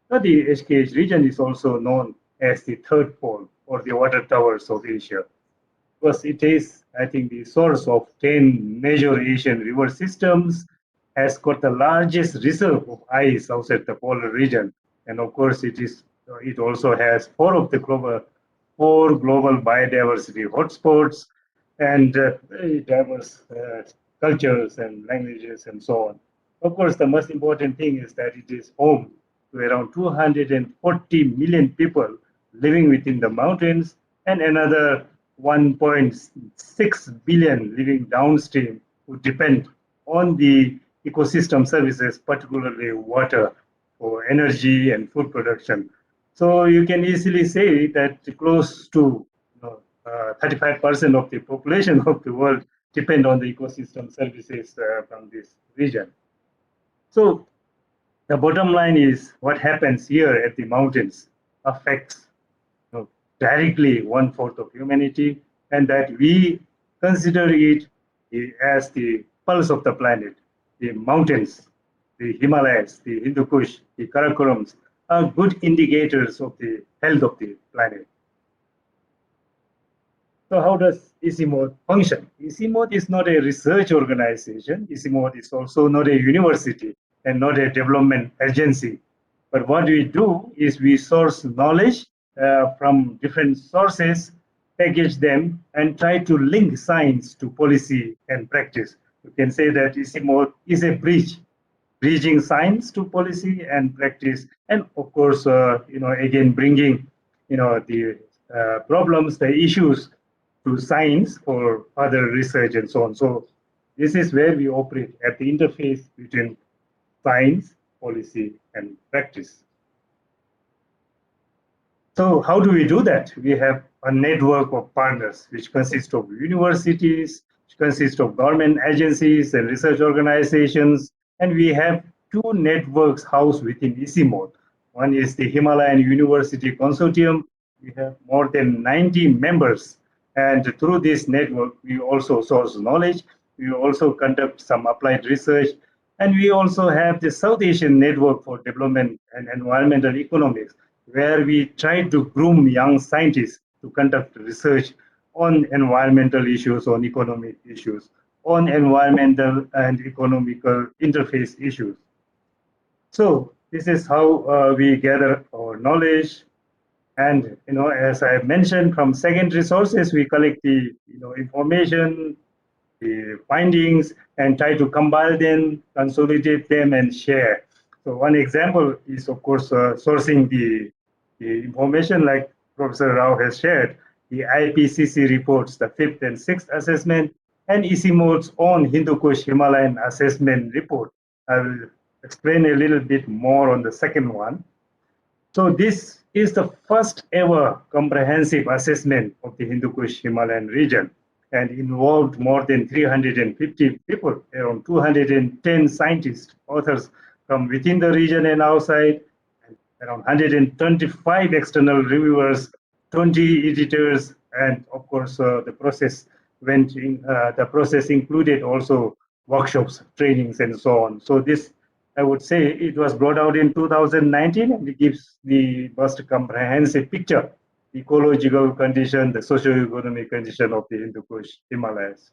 the HKH region is also known as the third pole or the water towers of Asia, because it is, I think, the source of 10 major Asian river systems, has got the largest reserve of ice outside the polar region. And of course, it also has four global biodiversity hotspots and very diverse cultures and languages and so on. Of course, the most important thing is that it is home to around 240 million people living within the mountains and another 1.6 billion living downstream who depend on the ecosystem services, particularly water for energy and food production. So you can easily say that close to 35% of the population of the world depend on the ecosystem services from this region. So the bottom line is what happens here at the mountains affects directly 1/4 of humanity, and that we consider it as the pulse of the planet. The mountains, the Himalayas, the Hindu Kush, the Karakorums are good indicators of the health of the planet. So how does ICIMOD function? ICIMOD is not a research organization. ICIMOD is also not a university and not a development agency. But what we do is we source knowledge from different sources, package them, and try to link science to policy and practice. You can say that ICIMOD is a bridging science to policy and practice, and of course, again bringing, the problems, the issues to science for further research and so on. So this is where we operate at the interface between science, policy, and practice. So how do we do that? We have a network of partners, which consists of universities, which consists of government agencies and research organizations, and we have two networks housed within ICIMOD. One is the Himalayan University Consortium. We have more than 90 members, and through this network, we also source knowledge. We also conduct some applied research, and we also have the South Asian Network for Development and Environmental Economics, where we try to groom young scientists to conduct research on environmental issues, on economic issues, on environmental and economical interface issues. So this is how we gather our knowledge. And as I mentioned, from secondary sources, we collect the information, the findings, and try to compile them, consolidate them, and share. So one example is, of course, sourcing the information like Professor Rao has shared, the IPCC reports, the 5th and 6th assessment, and ICIMOD's own Hindu Kush Himalayan assessment report. I will explain a little bit more on the second one. So this is the first ever comprehensive assessment of the Hindu Kush Himalayan region, and involved more than 350 people, around 210 scientists, authors from within the region and outside, and around 125 external reviewers, 20 editors, and of course the process included also workshops, trainings, and so on. So this, I would say, it was brought out in 2019, and it gives the most comprehensive picture, the ecological condition, the socio-economic condition of the Hindu Kush Himalayas.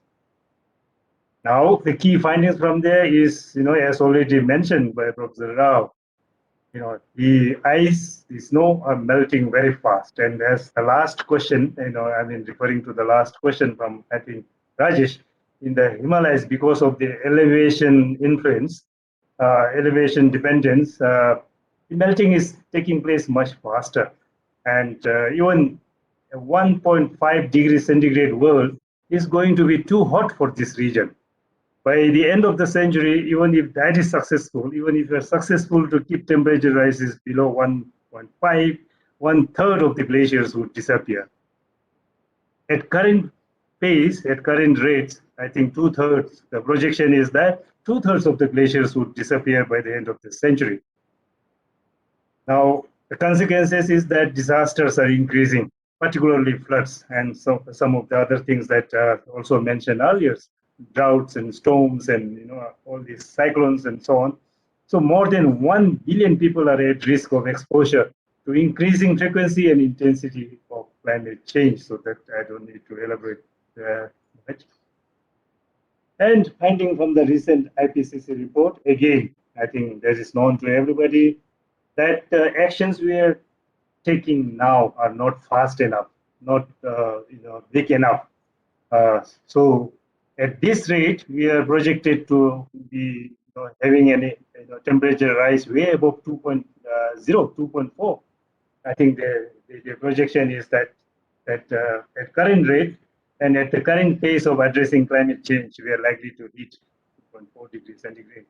Now, the key findings from there is, as already mentioned by Professor Rao, the ice, the snow are melting very fast. And as the last question, referring to the last question from, I think, Rajesh, in the Himalayas, because of the elevation influence, elevation dependence, the melting is taking place much faster. And even a 1.5 degrees centigrade world is going to be too hot for this region. By the end of the century, even if that is successful, even if you're successful to keep temperature rises below 1.5, 1/3 of the glaciers would disappear. At current pace, at current rates, I think 2/3, the projection is that 2/3 of the glaciers would disappear by the end of the century. Now, the consequences is that disasters are increasing, particularly floods and some of the other things that also mentioned earlier. droughts and storms and all these cyclones and so on. So more than 1 billion people are at risk of exposure to increasing frequency and intensity of climate change. So that I don't need to elaborate much. And finding from the recent IPCC report, again, I think that is known to everybody, that actions we are taking now are not fast enough, not big enough. So at this rate, we are projected to be having any temperature rise way above 2.0, 2.4. I think the projection is that at current rate and at the current pace of addressing climate change, we are likely to hit 2.4 degrees centigrade.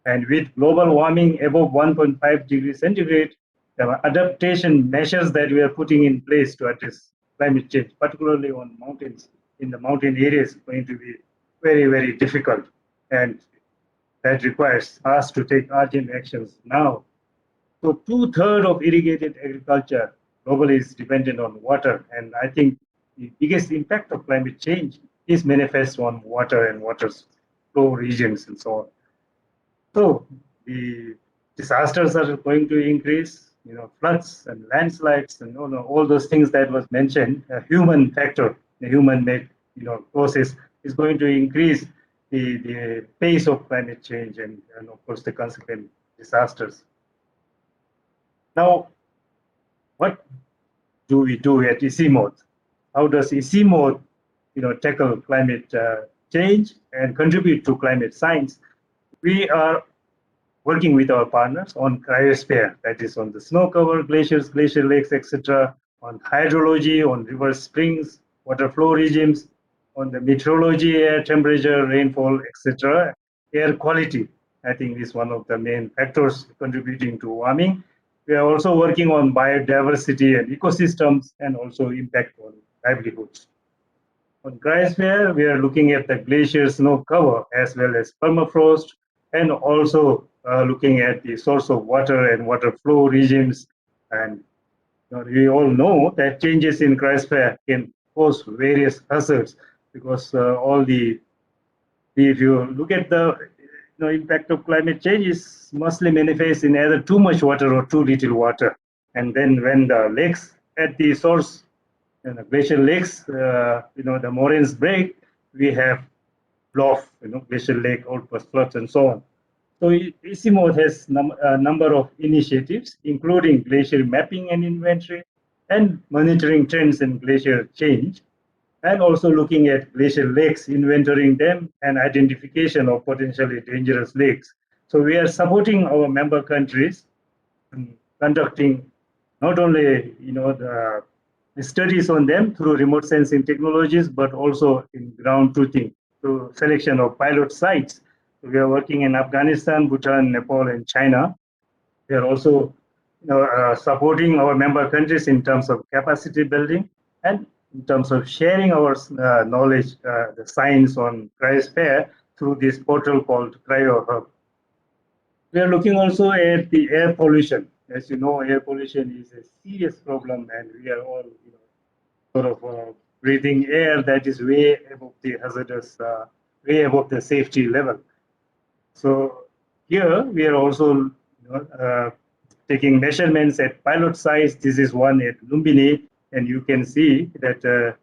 And with global warming above 1.5 degrees centigrade, the adaptation measures that we are putting in place to address climate change, particularly on mountains, in the mountain areas, is going to be very, very difficult. And that requires us to take urgent actions now. So 2/3 of irrigated agriculture globally is dependent on water. And I think the biggest impact of climate change is manifest on water and water flow regions and so on. So the disasters are going to increase, floods and landslides and all those things that was mentioned. A human factor, the human-made, causes is going to increase the pace of climate change and of course the consequent disasters. Now, what do we do at EC How does EC tackle climate change and contribute to climate science? We are working with our partners on cryosphere, that is on the snow cover, glaciers, glacier lakes, etc., on hydrology, on river springs, water flow regimes, on the meteorology, air temperature, rainfall, etc. Air quality, I think, is one of the main factors contributing to warming. We are also working on biodiversity and ecosystems and also impact on livelihoods. On cryosphere, we are looking at the glacier snow cover as well as permafrost, and also looking at the source of water and water flow regimes. And we all know that changes in cryosphere can cause various hazards because if you look at the impact of climate change is mostly manifest in either too much water or too little water. And then when the lakes at the source, glacial lakes, the moraines break, we have bluff, glacial lake, outburst floods, and so on. So ECMOD has a number of initiatives, including glacier mapping and inventory, and monitoring trends in glacier change, and also looking at glacial lakes, inventorying them, and identification of potentially dangerous lakes. So we are supporting our member countries in conducting not only the studies on them through remote sensing technologies, but also in ground truthing through selection of pilot sites. We are working in Afghanistan, Bhutan, Nepal, and China. We are also supporting our member countries in terms of capacity building and in terms of sharing our knowledge, the science on cryosphere through this portal called CryoHub. We are looking also at the air pollution. As you know, air pollution is a serious problem, and we are all sort of breathing air that is way above the hazardous, way above the safety level. So here we are also taking measurements at pilot sites. This is one at Lumbini, and you can see that the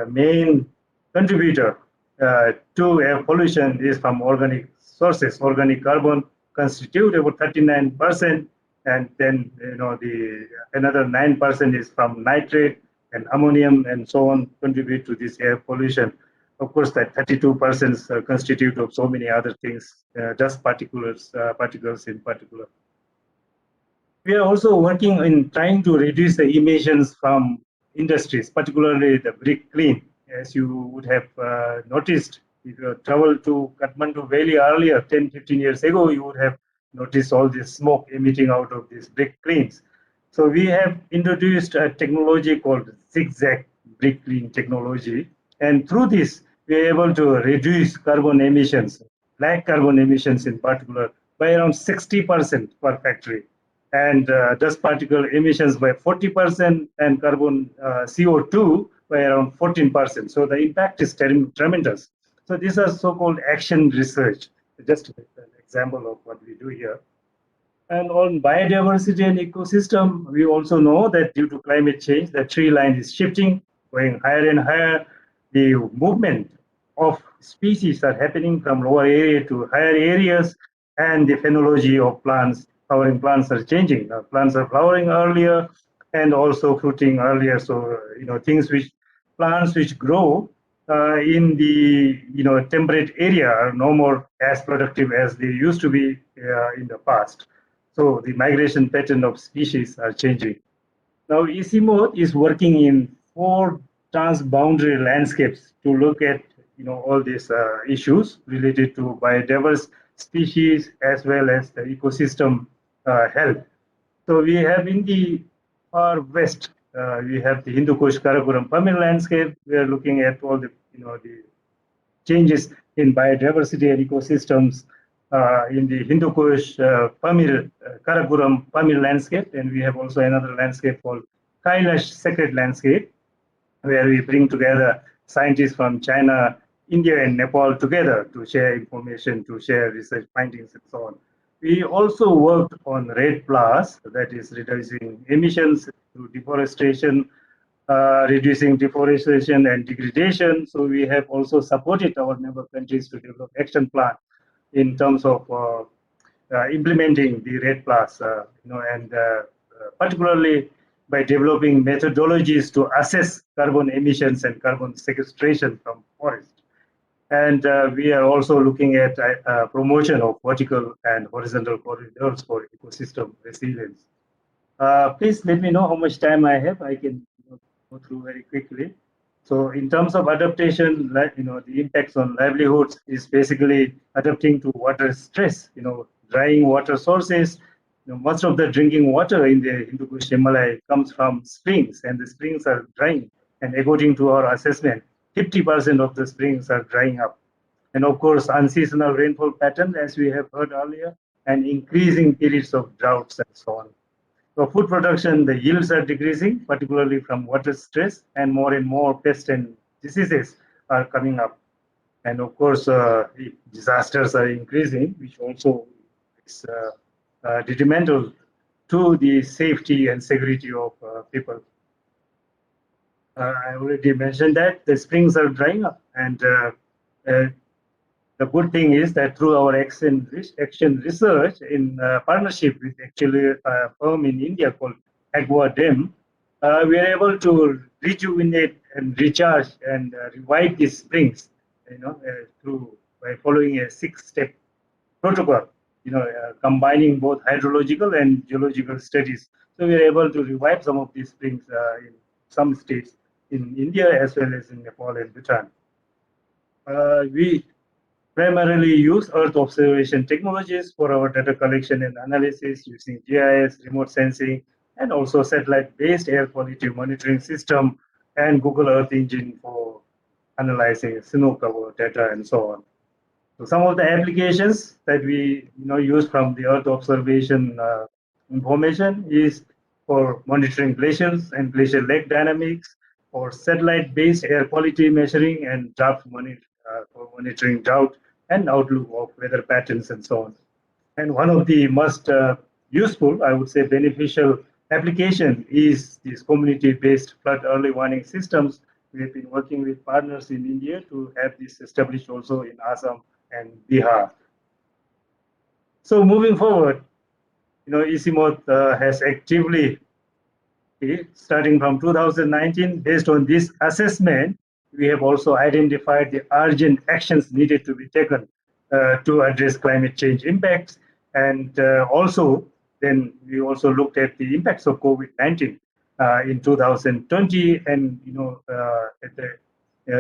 main contributor to air pollution is from organic sources. Organic carbon constitute about 39%, and then another 9% is from nitrate and ammonium and so on contribute to this air pollution. Of course, that 32% constitute of so many other things, dust particles in particular. We are also working in trying to reduce the emissions from industries, particularly the brick kiln. As you would have noticed, if you traveled to Kathmandu Valley earlier, 10, 15 years ago, you would have noticed all this smoke emitting out of these brick kilns. So we have introduced a technology called zigzag brick kiln technology. And through this, we are able to reduce carbon emissions, black carbon emissions in particular, by around 60% per factory, and dust particle emissions by 40%, and carbon CO2 by around 14%. So the impact is tremendous. So these are so-called action research, just an example of what we do here. And on biodiversity and ecosystem, we also know that due to climate change, the tree line is shifting, going higher and higher. The movement of species are happening from lower area to higher areas, and the phenology of plants, flowering plants are changing. Plants are flowering earlier and also fruiting earlier. So, plants which grow in the temperate area are no more as productive as they used to be in the past. So the migration pattern of species are changing. Now, ECMO is working in 4 transboundary landscapes to look at all these issues related to biodiverse species as well as the ecosystem health. So we have in the far west, we have the Hindu Kush Karakoram Pamir landscape. We are looking at all the the changes in biodiversity and ecosystems in the Hindu Kush Pamir, Karakoram Pamir landscape. And we have also another landscape called Kailash Sacred Landscape, where we bring together scientists from China, India, and Nepal together to share information, to share research findings, and so on. We also worked on REDD+, that is reducing emissions through deforestation, reducing deforestation and degradation. So we have also supported our member countries to develop action plan in terms of implementing the REDD+, and particularly by developing methodologies to assess carbon emissions and carbon sequestration from forest. And we are also looking at promotion of vertical and horizontal corridors for ecosystem resilience. Please let me know how much time I have. I can go through very quickly. So in terms of adaptation, the impacts on livelihoods is basically adapting to water stress, drying water sources. Most of the drinking water in the Hindu Kush Himalaya comes from springs, and the springs are drying. And according to our assessment, 50% of the springs are drying up. And of course, unseasonal rainfall pattern, as we have heard earlier, and increasing periods of droughts and so on. For food production, the yields are decreasing, particularly from water stress, and more pests and diseases are coming up. And of course, disasters are increasing, which also is detrimental to the safety and security of people. I already mentioned that the springs are drying up, and the good thing is that through our action research in partnership with actually a firm in India called AguaDem, we are able to rejuvenate and recharge and revive these springs, through by following a 6-step protocol, combining both hydrological and geological studies. So we are able to revive some of these springs in some states in India as well as in Nepal and Bhutan. We primarily use Earth observation technologies for our data collection and analysis using GIS, remote sensing, and also satellite-based air quality monitoring system and Google Earth Engine for analyzing snow cover data and so on. So some of the applications that we use from the Earth observation information is for monitoring glaciers and glacier lake dynamics, for satellite-based air quality measuring and drought for monitoring drought and outlook of weather patterns and so on. And one of the most useful, I would say beneficial application is these community-based flood early warning systems. We have been working with partners in India to have this established also in Assam and Bihar. So moving forward, ECMOD has actively, starting from 2019, based on this assessment, we have also identified the urgent actions needed to be taken to address climate change impacts. And also, then we also looked at the impacts of COVID-19 in 2020. And,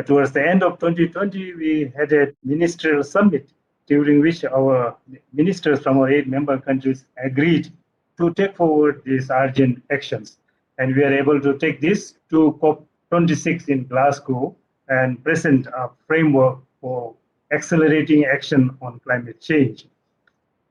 towards the end of 2020, we had a ministerial summit during which our ministers from our 8 member countries agreed to take forward these urgent actions. And we are able to take this to COP26 in Glasgow and present a framework for accelerating action on climate change.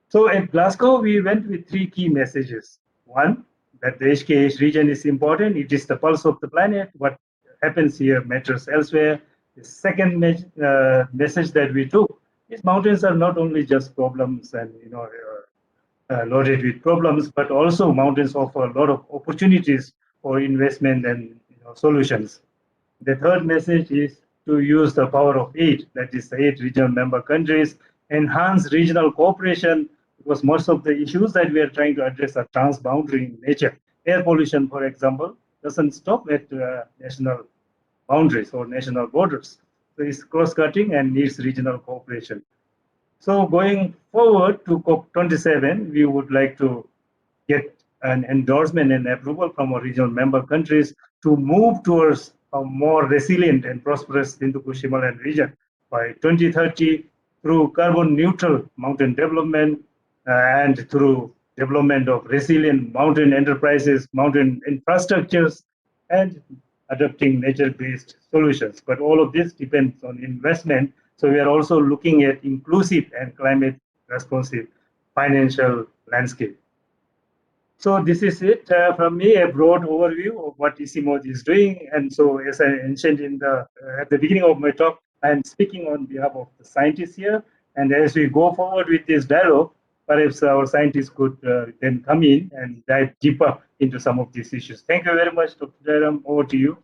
So at Glasgow, we went with 3 key messages. One, that the HKH region is important. It is the pulse of the planet. What happens here matters elsewhere. The second message that we took is mountains are not only just problems and loaded with problems, but also mountains offer a lot of opportunities for investment and solutions. The third message is to use the power of eight, that is, the 8 regional member countries, enhance regional cooperation, because most of the issues that we are trying to address are transboundary in nature. Air pollution, for example, doesn't stop at national boundaries or national borders. So it's cross-cutting and needs regional cooperation. So going forward to COP27, we would like to get an endorsement and approval from our regional member countries to move towards a more resilient and prosperous Hindu-Kush Himalayan region by 2030 through carbon neutral mountain development and through development of resilient mountain enterprises, mountain infrastructures, and adopting nature-based solutions. But all of this depends on investment. So we are also looking at inclusive and climate responsive financial landscape. So this is it from me, a broad overview of what ICIMOD is doing. And so as I mentioned at the beginning of my talk, I am speaking on behalf of the scientists here. And as we go forward with this dialogue, perhaps our scientists could then come in and dive deeper into some of these issues. Thank you very much, Dr. Jairam. Over to you.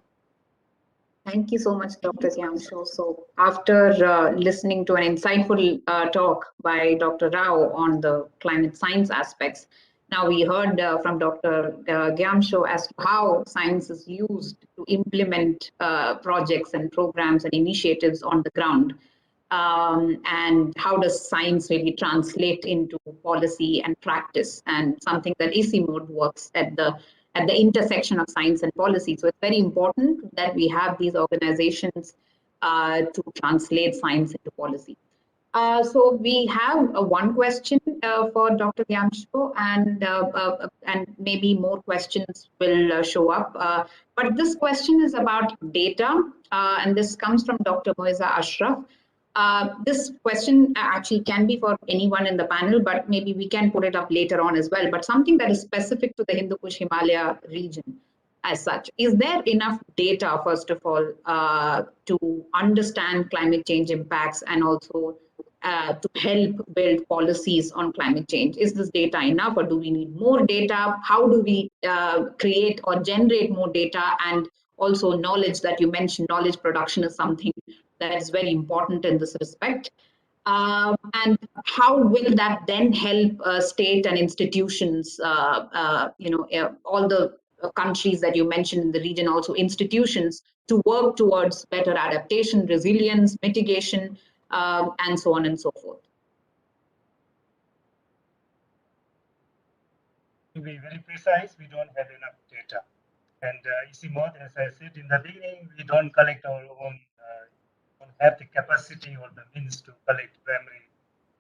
Thank you so much, Dr. Gyamsho. So after listening to an insightful talk by Dr. Rao on the climate science aspects, now we heard from Dr. Gyamsho as to how science is used to implement projects and programs and initiatives on the ground. And how does science really translate into policy and practice, and something that ICIMOD works at the intersection of science and policy. So it's very important that we have these organizations to translate science into policy. So we have one question for Dr. Gyamsho, and maybe more questions will show up. But this question is about data, and this comes from Dr. Moiza Ashraf. This question actually can be for anyone in the panel, but maybe we can put it up later on as well. But something that is specific to the Hindu-Kush Himalaya region as such. Is there enough data, first of all, to understand climate change impacts and also to help build policies on climate change? Is this data enough, or do we need more data? How do we create or generate more data? And also knowledge that you mentioned, knowledge production is something that is very important in this respect. And how will that then help state and institutions, all the countries that you mentioned in the region, also institutions, to work towards better adaptation, resilience, mitigation, and so on and so forth? To be very precise, we don't have enough data. And ICIMOD, as I said in the beginning, we don't collect our own, don't have the capacity or the means to collect primary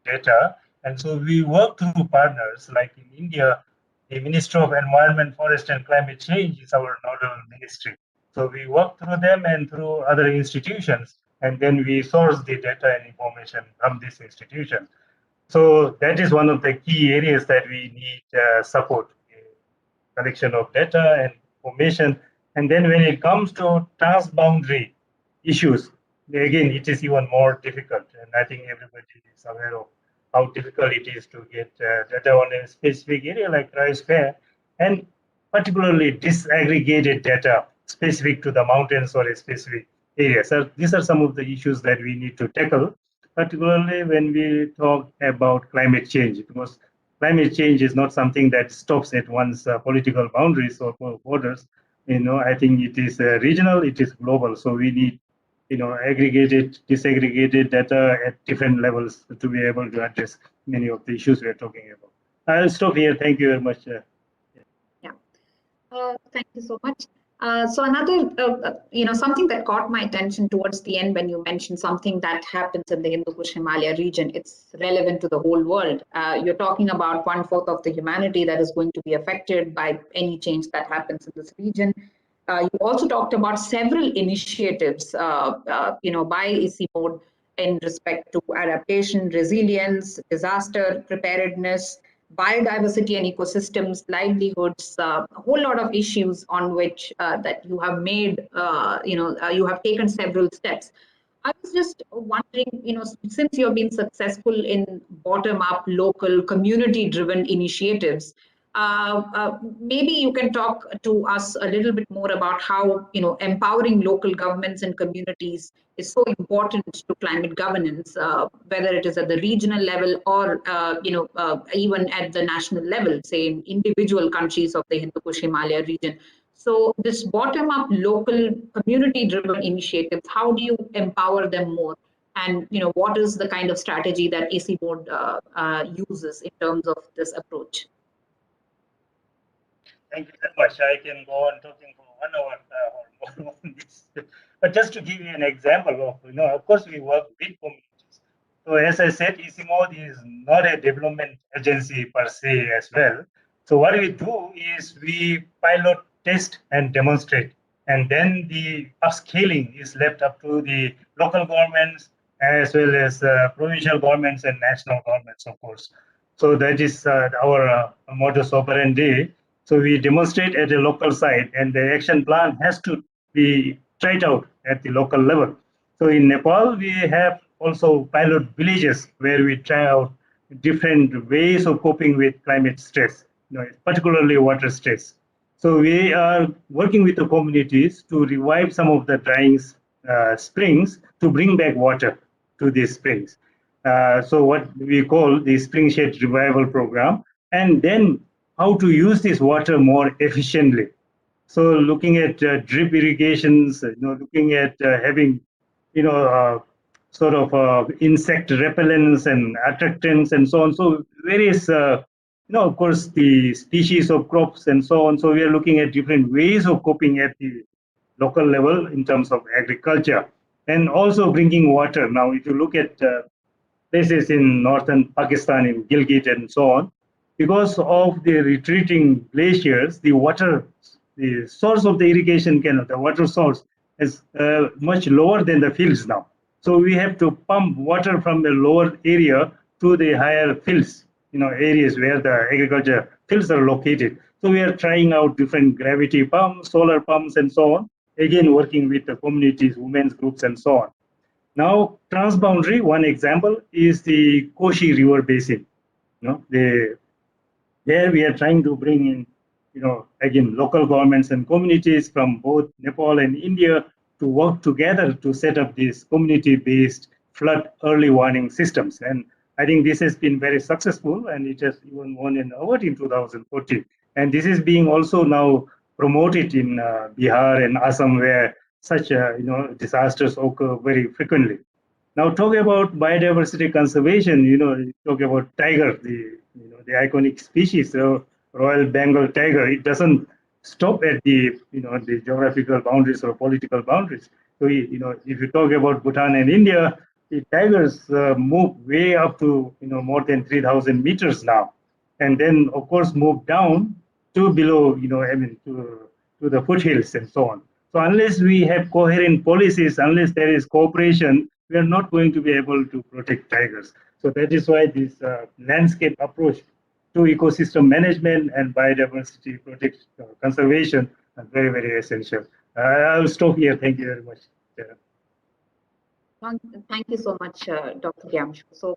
data. And so we work through partners, like in India, the Ministry of Environment, Forest and Climate Change is our nodal ministry. So we work through them and through other institutions, and then we source the data and information from this institution. So that is one of the key areas that we need support, collection of data and information. And then when it comes to transboundary issues, again, it is even more difficult. And I think everybody is aware of how difficult it is to get data on a specific area like rice fair, and particularly disaggregated data specific to the mountains or a specific area. So these are some of the issues that we need to tackle, particularly when we talk about climate change, because climate change is not something that stops at one's political boundaries or borders. I think it is regional, it is global. So we need, aggregated, disaggregated data at different levels to be able to address many of the issues we are talking about. I'll stop here. Thank you very much. Thank you so much. So another, something that caught my attention towards the end when you mentioned something that happens in the Hindu-Kush Himalaya region, it's relevant to the whole world. You're talking about 1/4 of the humanity that is going to be affected by any change that happens in this region. You also talked about several initiatives, by ICIMOD in respect to adaptation, resilience, disaster preparedness, biodiversity and ecosystems, livelihoods, a whole lot of issues on which that you have made, you have taken several steps. I was just wondering, since you've been successful in bottom-up, local, community-driven initiatives, maybe you can talk to us a little bit more about how, empowering local governments and communities is so important to climate governance, whether it is at the regional level or, even at the national level, say in individual countries of the Hindu Kush Himalaya region. So this bottom-up local community-driven initiatives, how do you empower them more? And what is the kind of strategy that AC Mode uses in terms of this approach? Thank you very much. I can go on talking for 1 hour or more on this. But just to give you an example of, of course, we work with communities. So as I said, ECMOD is not a development agency per se as well. So what we do is we pilot, test, and demonstrate. And then the upscaling is left up to the local governments as well as provincial governments and national governments, of course. So that is our modus operandi. So we demonstrate at a local site, and the action plan has to be tried out at the local level. So in Nepal, we have also pilot villages where we try out different ways of coping with climate stress, particularly water stress. So we are working with the communities to revive some of the drying springs to bring back water to these springs. So what we call the spring shed revival program, and then how to use this water more efficiently. So looking at drip irrigations, looking at having, sort of insect repellents and attractants and so on. So various, of course, the species of crops and so on. So we are looking at different ways of coping at the local level in terms of agriculture, and also bringing water. Now, if you look at places in northern Pakistan, in Gilgit and so on, because of the retreating glaciers, the source of the irrigation canal, the water source is much lower than the fields now. So we have to pump water from the lower area to the higher fields, areas where the agriculture fields are located. So we are trying out different gravity pumps, solar pumps, and so on. Again, working with the communities, women's groups, and so on. Now, transboundary, one example is the Koshi River Basin. There we are trying to bring in, again, local governments and communities from both Nepal and India to work together to set up these community-based flood early warning systems. And I think this has been very successful, and it has even won an award in 2014. And this is being also now promoted in Bihar and Assam, where such disasters occur very frequently. Now, talk about biodiversity conservation. Talk about tiger, the iconic species, Royal Bengal tiger. It doesn't stop at the geographical boundaries or political boundaries. So, if you talk about Bhutan and India, the tigers move way up to more than 3,000 meters now, and then of course move down to below, to the foothills and so on. So unless we have coherent policies, unless there is cooperation, we are not going to be able to protect tigers. So that is why this landscape approach to ecosystem management and biodiversity conservation are very, very essential. I will stop here. Thank you very much. Thank you so much, Dr. Gyamshu. So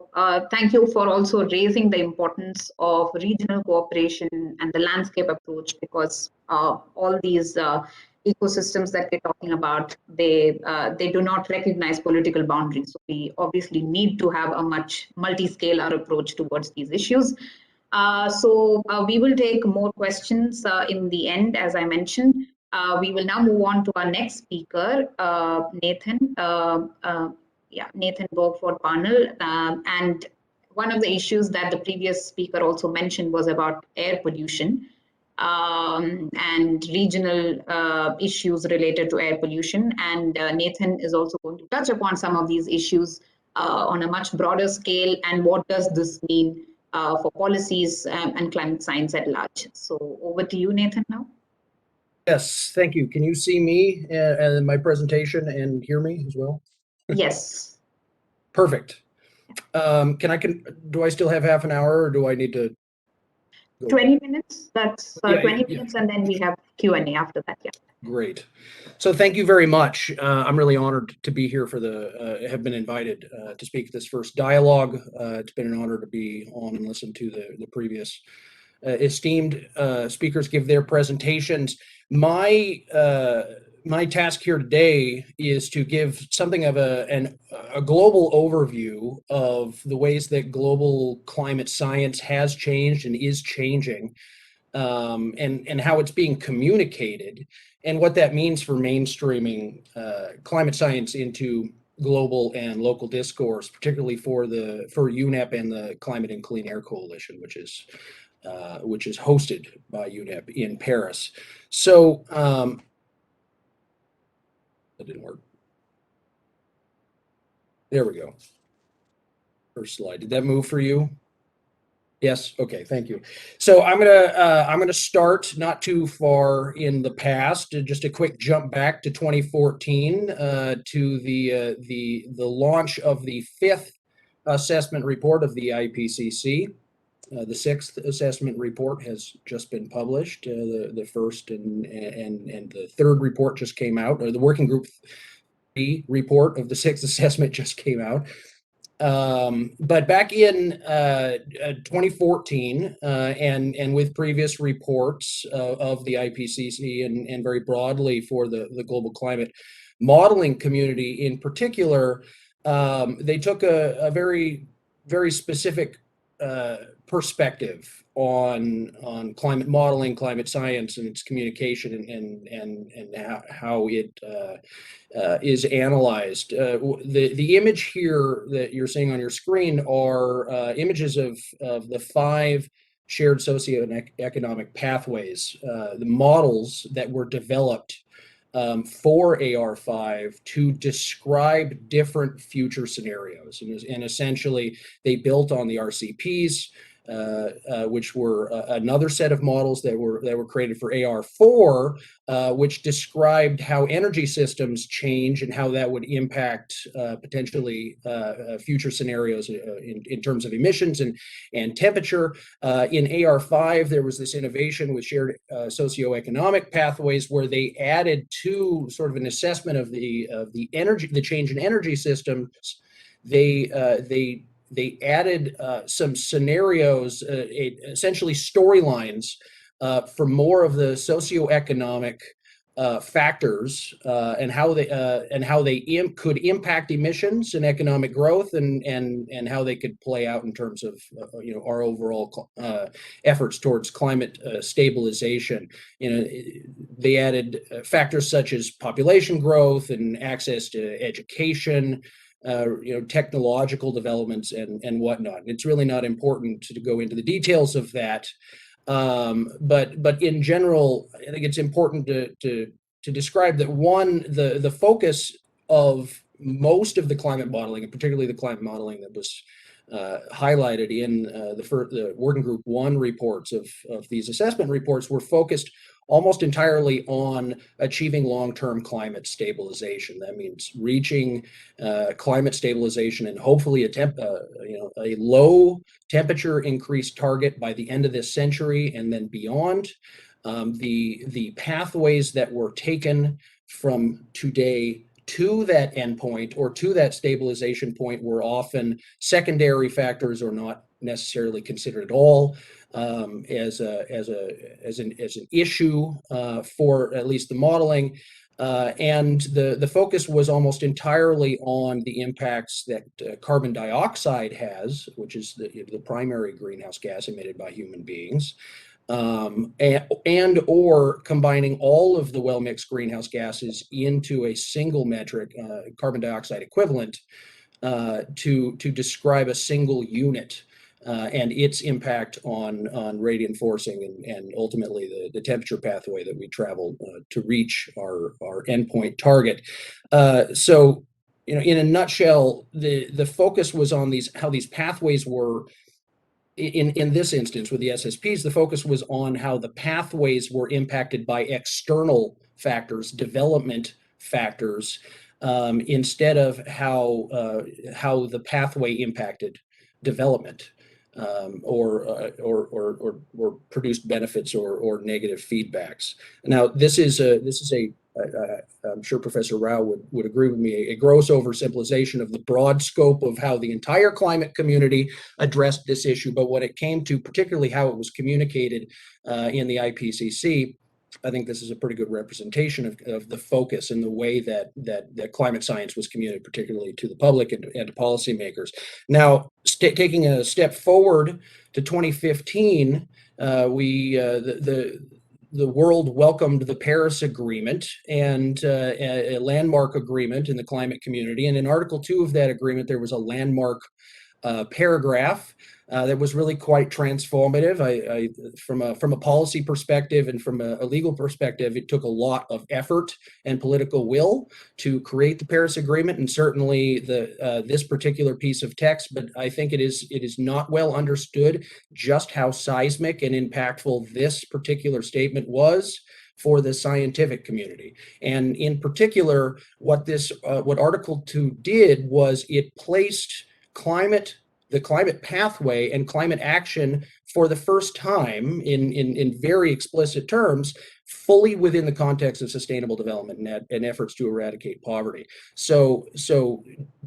thank you for also raising the importance of regional cooperation and the landscape approach, because all these ecosystems that we're talking about, they do not recognize political boundaries. So we obviously need to have a much multi-scalar approach towards these issues. So we will take more questions in the end, as I mentioned. We will now move on to our next speaker, Nathan. Nathan Borgford Parnell. And one of the issues that the previous speaker also mentioned was about air pollution and regional issues related to air pollution. And Nathan is also going to touch upon some of these issues on a much broader scale, and what does this mean for policies and climate science at large. So over to you, Nathan, now. Yes, thank you. Can you see me and my presentation and hear me as well? Yes. Perfect. Do I still have half an hour, or do I need to? go. 20 minutes. That's Yeah, 20 yeah. minutes, and then we have Q&A after that. Yeah. Great. So thank you very much. I'm really honored to be here for have been invited to speak this first dialogue. It's been an honor to be on and listen to the previous esteemed speakers give their presentations. My task here today is to give something of a global overview of the ways that global climate science has changed and is changing, and how it's being communicated, and what that means for mainstreaming climate science into global and local discourse, particularly for UNEP and the Climate and Clean Air Coalition, which is hosted by UNEP in Paris. So that didn't work. There we go. First slide. Did that move for you? Yes. Okay. Thank you. So I'm gonna start not too far in the past. Just a quick jump back to 2014 to the launch of the 5th assessment report of the IPCC. The 6th assessment report has just been published. The 1st and the 3rd report just came out. Or the working group 3 report of the 6th assessment just came out. But back in 2014, and with previous reports of the IPCC and very broadly for the global climate modeling community in particular, they took a very, very specific perspective on climate modeling, climate science, and its communication, and how it is analyzed. The image here that you're seeing on your screen are images of the 5 shared socioeconomic pathways, the models that were developed for AR5 to describe different future scenarios, and essentially they built on the RCPs, which were another set of models that were created for AR4, which described how energy systems change and how that would impact potentially future scenarios in terms of emissions and temperature. In AR5, there was this innovation with shared socioeconomic pathways, where they added to sort of an assessment of the change in energy systems. They added some scenarios, essentially storylines, for more of the socioeconomic factors, and how they could impact emissions and economic growth, and how they could play out in terms of our overall efforts towards climate stabilization. They added factors such as population growth and access to education, technological developments and whatnot. It's really not important to go into the details of that, but in general, I think it's important to describe that the focus of most of the climate modeling, and particularly the climate modeling that was highlighted in the working group 1 reports of these assessment reports, were focused almost entirely on achieving long-term climate stabilization. That means reaching climate stabilization and hopefully a low temperature increase target by the end of this century and then beyond. The pathways that were taken from today to that endpoint or to that stabilization point were often secondary factors, or not necessarily considered at all as an issue for at least the modeling. And the focus was almost entirely on the impacts that carbon dioxide has, which is the primary greenhouse gas emitted by human beings, and or combining all of the well-mixed greenhouse gases into a single metric, carbon dioxide equivalent, to describe a single unit and its impact on radiant forcing and ultimately the temperature pathway that we travel to reach our endpoint target. So, in a nutshell, the focus was on how these pathways were. In this instance, with the SSPs, the focus was on how the pathways were impacted by external factors, development factors, instead of how the pathway impacted development. or produced benefits or negative feedbacks. Now, this is a I'm sure Professor Rao would agree with me, a gross oversimplification of the broad scope of how the entire climate community addressed this issue. But when it came to particularly how it was communicated in the IPCC, I think this is a pretty good representation of the focus and the way that climate science was communicated, particularly to the public and to policymakers. Now, taking a step forward to 2015, the world welcomed the Paris Agreement and a landmark agreement in the climate community. And in Article 2 of that agreement, there was a landmark paragraph that was really quite transformative. From a policy perspective and from a legal perspective, it took a lot of effort and political will to create the Paris Agreement, and certainly this particular piece of text. But I think it is not well understood just how seismic and impactful this particular statement was for the scientific community. And in particular, what Article 2 did was it placed the climate pathway and climate action for the first time in very explicit terms, fully within the context of sustainable development and efforts to eradicate poverty. So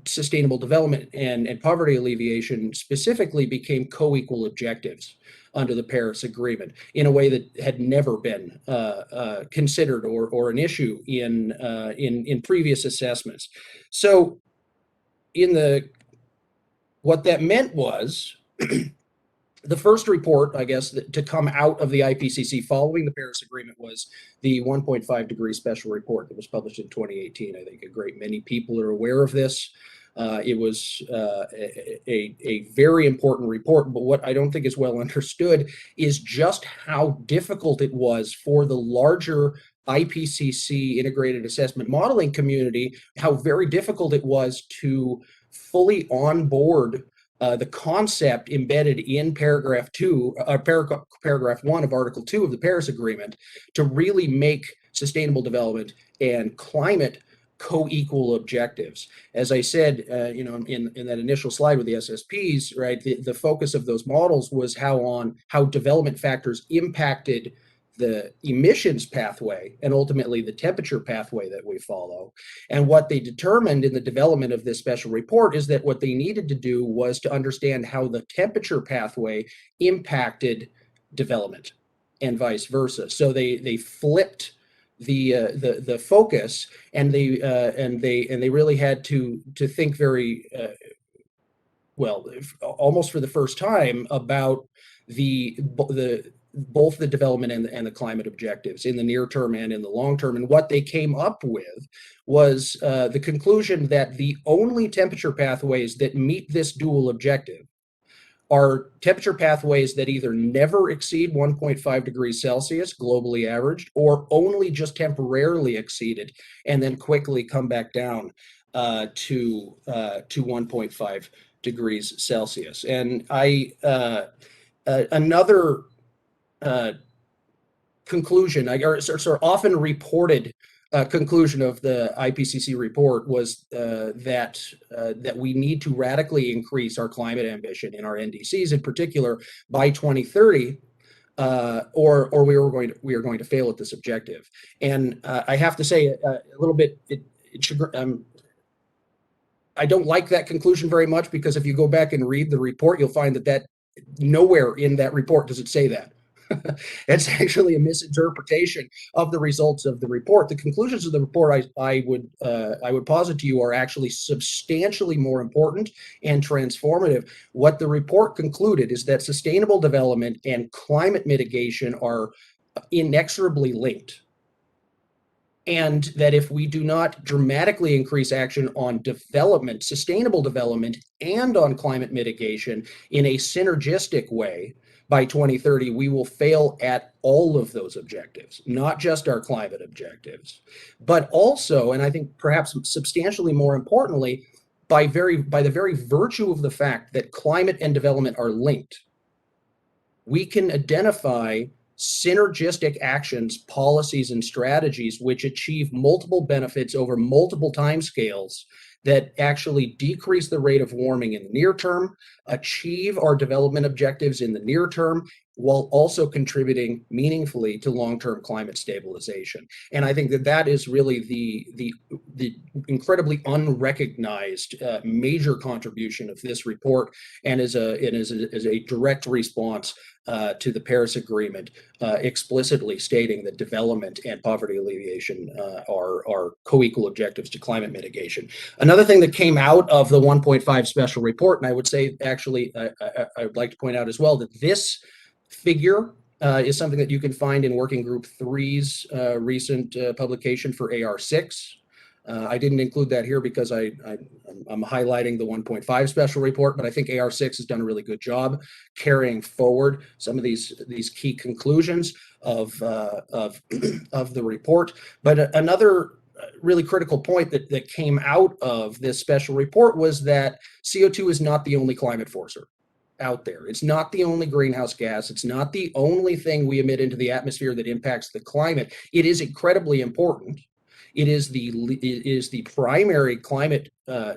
sustainable development and poverty alleviation specifically became co-equal objectives under the Paris Agreement in a way that had never been considered or an issue in previous assessments. So what that meant was the first report, I guess, to come out of the IPCC following the Paris Agreement was the 1.5 degree special report that was published in 2018. I think a great many people are aware of this. It was a very important report, but what I don't think is well understood is just how difficult it was for the larger IPCC integrated assessment modeling community, how very difficult it was to fully onboard the concept embedded in paragraph 1 of Article 2 of the Paris Agreement to really make sustainable development and climate co-equal objectives. As I said, in that initial slide with the SSPs, right, the focus of those models was how development factors impacted the emissions pathway and ultimately the temperature pathway that we follow. And what they determined in the development of this special report is that what they needed to do was to understand how the temperature pathway impacted development and vice versa. So they flipped the focus, and they really had to think very almost for the first time about both the development and the climate objectives in the near term and in the long term. And what they came up with was the conclusion that the only temperature pathways that meet this dual objective are temperature pathways that either never exceed 1.5 degrees Celsius, globally averaged, or only just temporarily exceed it and then quickly come back down to 1.5 degrees Celsius. And another conclusion, or sort of often reported conclusion of the IPCC report was that we need to radically increase our climate ambition in our NDCs, in particular, by 2030, or we are going to fail at this objective. And I have to say a little bit, I don't like that conclusion very much, because if you go back and read the report, you'll find that nowhere in that report does it say that. It's actually a misinterpretation of the results of the report. The conclusions of the report, I would posit to you, are actually substantially more important and transformative. What the report concluded is that sustainable development and climate mitigation are inexorably linked, and that if we do not dramatically increase action on development, sustainable development, and on climate mitigation in a synergistic way, by 2030, we will fail at all of those objectives, not just our climate objectives, but also, and I think perhaps substantially more importantly, by the very virtue of the fact that climate and development are linked, we can identify synergistic actions, policies, and strategies which achieve multiple benefits over multiple timescales that actually decrease the rate of warming in the near term, achieve our development objectives in the near term, while also contributing meaningfully to long-term climate stabilization. And I think that that is really the incredibly unrecognized major contribution of this report, and is a direct response to the Paris Agreement, explicitly stating that development and poverty alleviation are co-equal objectives to climate mitigation. Another thing that came out of the 1.5 special report, and I would say actually I would like to point out as well that this figure is something that you can find in Working Group 3's recent publication for AR6. I didn't include that here because I'm highlighting the 1.5 special report, but I think AR6 has done a really good job carrying forward some of these key conclusions of the report. But another really critical point that came out of this special report was that CO2 is not the only climate forcer out there. It's not the only greenhouse gas. It's not the only thing we emit into the atmosphere that impacts the climate. It is incredibly important. It is the primary climate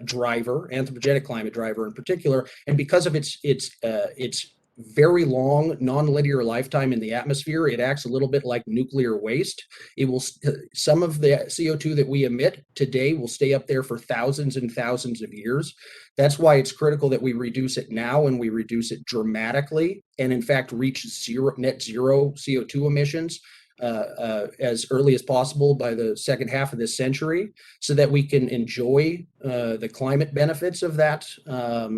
driver, anthropogenic climate driver in particular, and because of its very long nonlinear lifetime in the atmosphere, it acts a little bit like nuclear waste. It will some of the CO2 that we emit today will stay up there for thousands and thousands of years. That's why it's critical that we reduce it now, and we reduce it dramatically, and in fact reach net zero CO2 emissions as early as possible by the second half of this century, so that we can enjoy the climate benefits of that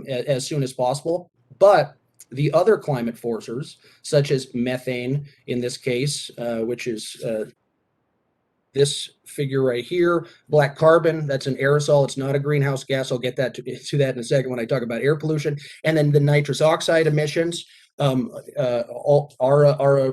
as soon as possible. But the other climate forcers, such as methane in this case, which is this figure right here, black carbon, that's an aerosol, it's not a greenhouse gas. I'll get that to that in a second when I talk about air pollution. And then the nitrous oxide emissions are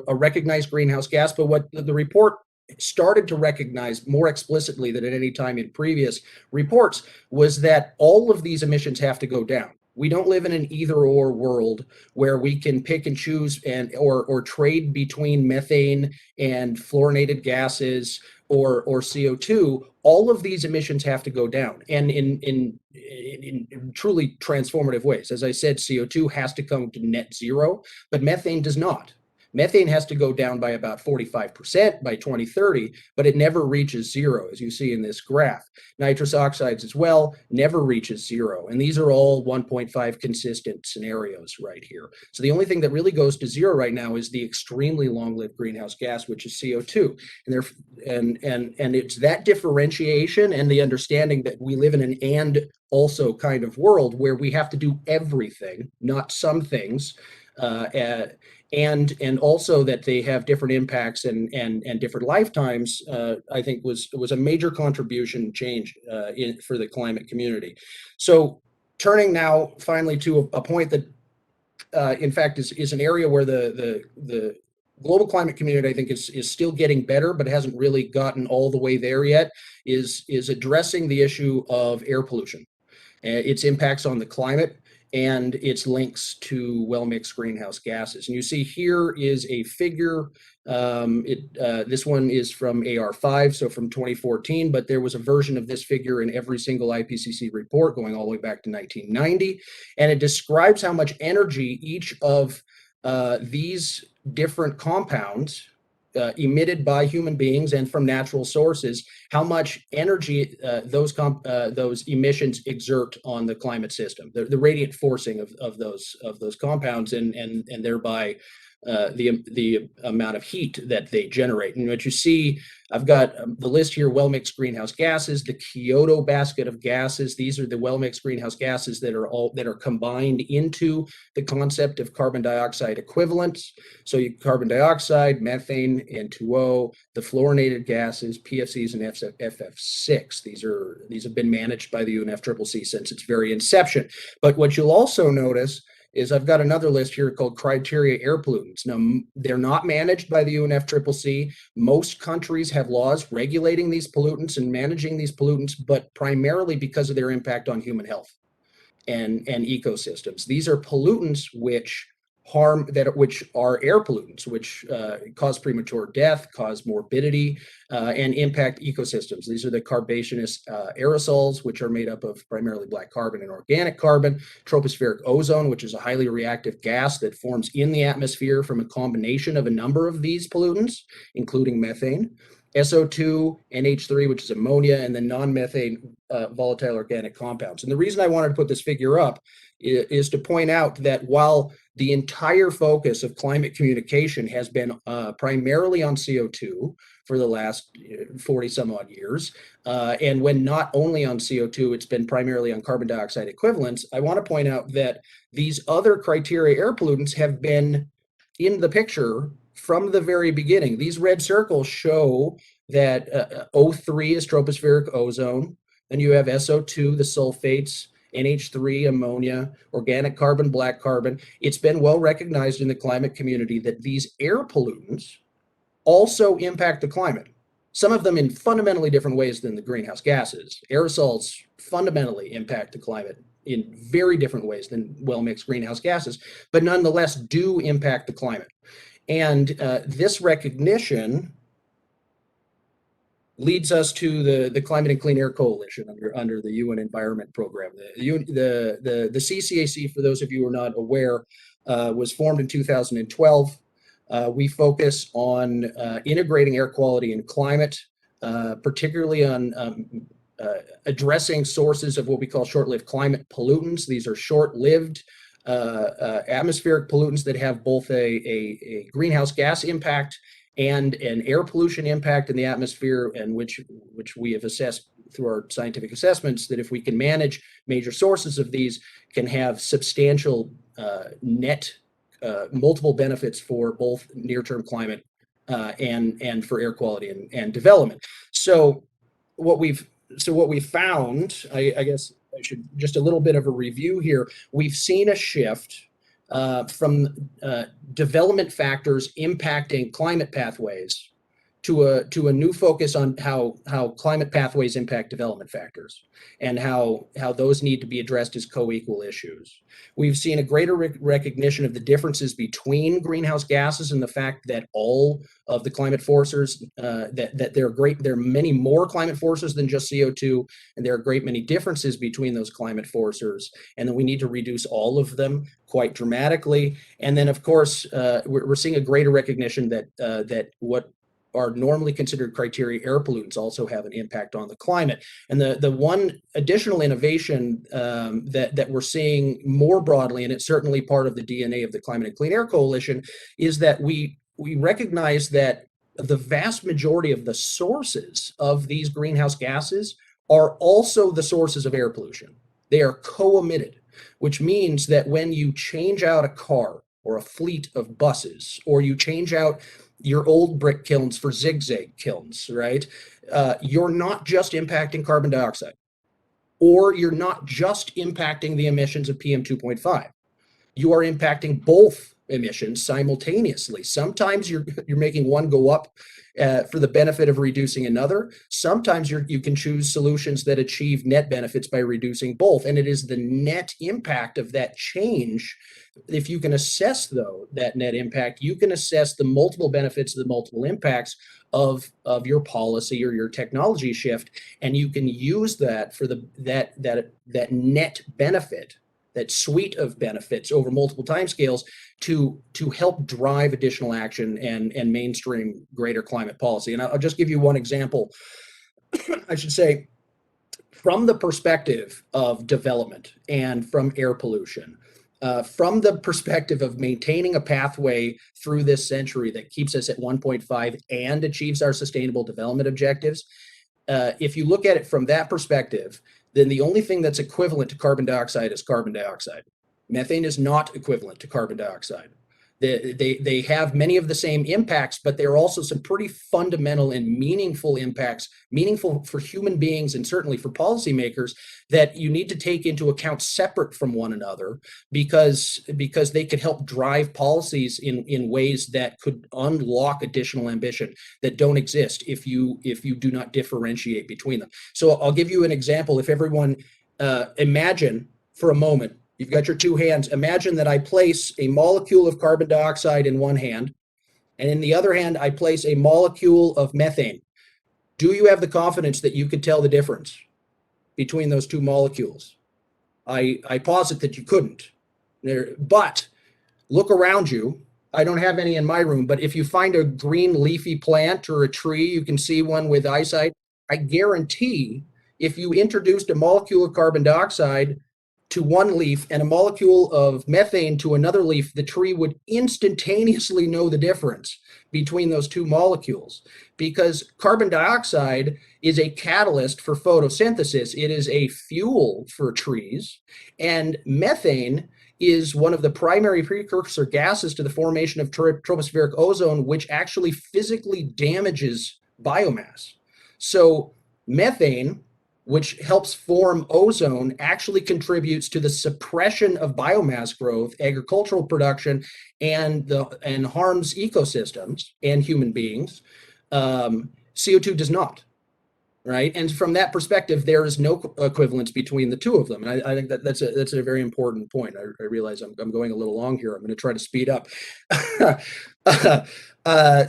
a recognized greenhouse gas, but what the report started to recognize more explicitly than at any time in previous reports was that all of these emissions have to go down. We don't live in an either-or world where we can pick and choose or trade between methane and fluorinated gases or CO2. All of these emissions have to go down, and in truly transformative ways. As I said, CO2 has to come to net zero, but methane does not. Methane has to go down by about 45% by 2030, but it never reaches zero, as you see in this graph. Nitrous oxides as well never reaches zero, and these are all 1.5 consistent scenarios right here. So the only thing that really goes to zero right now is the extremely long-lived greenhouse gas, which is CO2. And it's that differentiation and the understanding that we live in an and also kind of world where we have to do everything, not some things, and also that they have different impacts and different lifetimes, I think was a major contribution change for the climate community. So turning now finally to a point that in fact is an area where the global climate community, I think, is still getting better, but hasn't really gotten all the way there yet, is addressing the issue of air pollution, its impacts on the climate, and its links to well-mixed greenhouse gases. And you see here is a figure. This one is from AR5, so from 2014, but there was a version of this figure in every single IPCC report going all the way back to 1990. And it describes how much energy each of these different compounds emitted by human beings and from natural sources, how much energy those emissions exert on the climate system, the radiant forcing of those compounds, and thereby the amount of heat that they generate. And what you see, I've got the list here: well-mixed greenhouse gases, the Kyoto basket of gases. These are the well-mixed greenhouse gases that are combined into the concept of carbon dioxide equivalents. So carbon dioxide, methane, N2O, the fluorinated gases, PFCs and FF6. These have been managed by the UNFCCC since its very inception. But what you'll also notice is I've got another list here called criteria air pollutants. Now, they're not managed by the UNFCCC. Most countries have laws regulating these pollutants and managing these pollutants, but primarily because of their impact on human health and ecosystems. These are pollutants which harm which are air pollutants, which cause premature death, cause morbidity, and impact ecosystems. These are the carbaceous aerosols, which are made up of primarily black carbon and organic carbon, tropospheric ozone, which is a highly reactive gas that forms in the atmosphere from a combination of a number of these pollutants, including methane, SO2, NH3, which is ammonia, and then non-methane volatile organic compounds. And the reason I wanted to put this figure up is to point out that while the entire focus of climate communication has been primarily on CO2 for the last 40 some odd years, and when not only on CO2, it's been primarily on carbon dioxide equivalents, I want to point out that these other criteria air pollutants have been in the picture from the very beginning. These red circles show that O3 is tropospheric ozone, then you have SO2, the sulfates, NH3, ammonia, organic carbon, black carbon. It's been well recognized in the climate community that these air pollutants also impact the climate. Some of them in fundamentally different ways than the greenhouse gases. Aerosols fundamentally impact the climate in very different ways than well-mixed greenhouse gases, but nonetheless do impact the climate. And this recognition leads us to the Climate and Clean Air Coalition under the UN Environment Program. The CCAC, for those of you who are not aware, was formed in 2012. We focus on integrating air quality and climate, particularly on addressing sources of what we call short-lived climate pollutants. These are short-lived atmospheric pollutants that have both a greenhouse gas impact and an air pollution impact in the atmosphere, and which we have assessed through our scientific assessments that if we can manage major sources of these, can have substantial net multiple benefits for both near-term climate and for air quality and development. So what we've found, I guess I should just a little bit of a review here. We've seen a shift from development factors impacting climate pathways to a new focus on how climate pathways impact development factors and how those need to be addressed as co-equal issues. We've seen a greater recognition of the differences between greenhouse gases and the fact that all of the climate forcers, that there are many more climate forces than just CO2, and there are a great many differences between those climate forcers, and that we need to reduce all of them quite dramatically. And then, of course, we're seeing a greater recognition that what are normally considered criteria air pollutants also have an impact on the climate. And the one additional innovation that we're seeing more broadly, and it's certainly part of the DNA of the Climate and Clean Air Coalition, is that we recognize that the vast majority of the sources of these greenhouse gases are also the sources of air pollution. They are co-emitted, which means that when you change out a car or a fleet of buses, or you change out your old brick kilns for zigzag kilns, right? You're not just impacting carbon dioxide, or you're not just impacting the emissions of PM 2.5. You are impacting both emissions simultaneously. Sometimes you're making one go up for the benefit of reducing another. Sometimes you can choose solutions that achieve net benefits by reducing both. And it is the net impact of that change. If you can assess, though, that net impact, you can assess the multiple benefits of the multiple impacts of your policy or your technology shift, and you can use that for that net benefit, that suite of benefits over multiple timescales to help drive additional action and mainstream greater climate policy. And I'll just give you one example. I should say, from the perspective of development and from air pollution, from the perspective of maintaining a pathway through this century that keeps us at 1.5 and achieves our sustainable development objectives, if you look at it from that perspective, then the only thing that's equivalent to carbon dioxide is carbon dioxide. Methane is not equivalent to carbon dioxide. They have many of the same impacts, but there are also some pretty fundamental and meaningful impacts, meaningful for human beings and certainly for policymakers, that you need to take into account separate from one another, because they could help drive policies in ways that could unlock additional ambition that don't exist if you do not differentiate between them. So I'll give you an example. If everyone imagine for a moment You've got your two hands. Imagine that I place a molecule of carbon dioxide in one hand, and in the other hand, I place a molecule of methane. Do you have the confidence that you could tell the difference between those two molecules? I posit that you couldn't. But look around you. I don't have any in my room, but if you find a green leafy plant or a tree, you can see one with eyesight. I guarantee if you introduced a molecule of carbon dioxide to one leaf and a molecule of methane to another leaf, the tree would instantaneously know the difference between those two molecules, because carbon dioxide is a catalyst for photosynthesis. It is a fuel for trees, and methane is one of the primary precursor gases to the formation of tropospheric ozone, which actually physically damages biomass. So methane, which helps form ozone, actually contributes to the suppression of biomass growth, agricultural production, and harms ecosystems and human beings. CO2 does not, right? And from that perspective, there is no equivalence between the two of them. And I think that's a very important point. I realize I'm going a little long here. I'm going to try to speed up.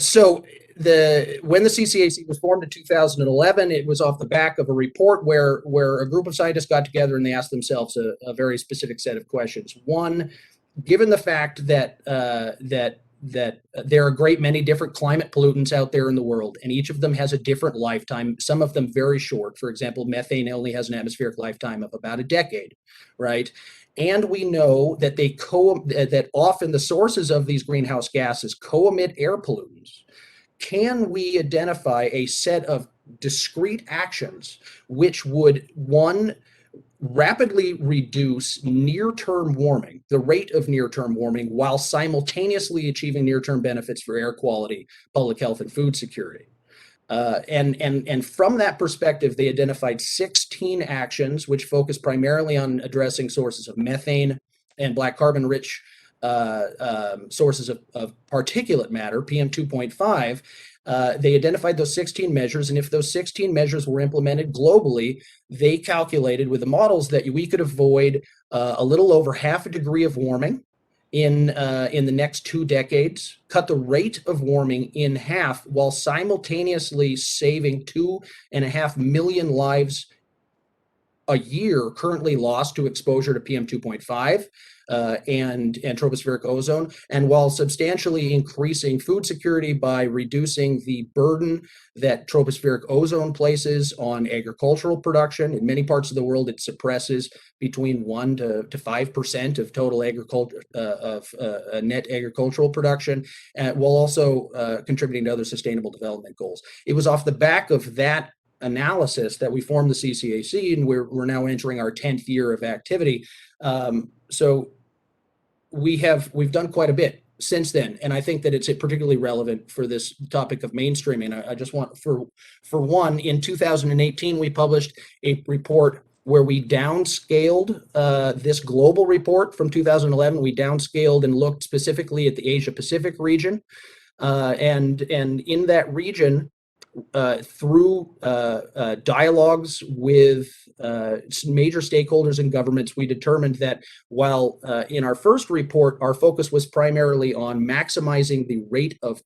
So when the CCAC was formed in 2011, it was off the back of a report where a group of scientists got together and they asked themselves a very specific set of questions. One, given the fact that there are a great many different climate pollutants out there in the world, and each of them has a different lifetime, some of them very short. For example, methane only has an atmospheric lifetime of about a decade, right? And we know that that often the sources of these greenhouse gases co-emit air pollutants. Can we identify a set of discrete actions which would, one, rapidly reduce near-term warming, the rate of near-term warming, while simultaneously achieving near-term benefits for air quality, public health, and food security? And from that perspective, they identified 16 actions which focus primarily on addressing sources of methane and black carbon-rich sources of particulate matter, PM 2.5. They identified those 16 measures, and if those 16 measures were implemented globally, they calculated with the models that we could avoid a little over half a degree of warming in the next 2 decades, cut the rate of warming in half while simultaneously saving 2.5 million lives a year currently lost to exposure to PM 2.5 and tropospheric ozone, and while substantially increasing food security by reducing the burden that tropospheric ozone places on agricultural production. In many parts of the world, it suppresses between 1 to 5% of total agriculture net agricultural production, while also contributing to other sustainable development goals. It was off the back of that analysis that we formed the CCAC, and we're now entering our 10th year of activity. So we've done quite a bit since then, and I think that it's particularly relevant for this topic of mainstreaming. I just want, for one, in 2018 we published a report where we downscaled this global report from 2011. We downscaled and looked specifically at the Asia Pacific region, and in that region, through dialogues with major stakeholders and governments, we determined that while in our first report, our focus was primarily on maximizing the rate of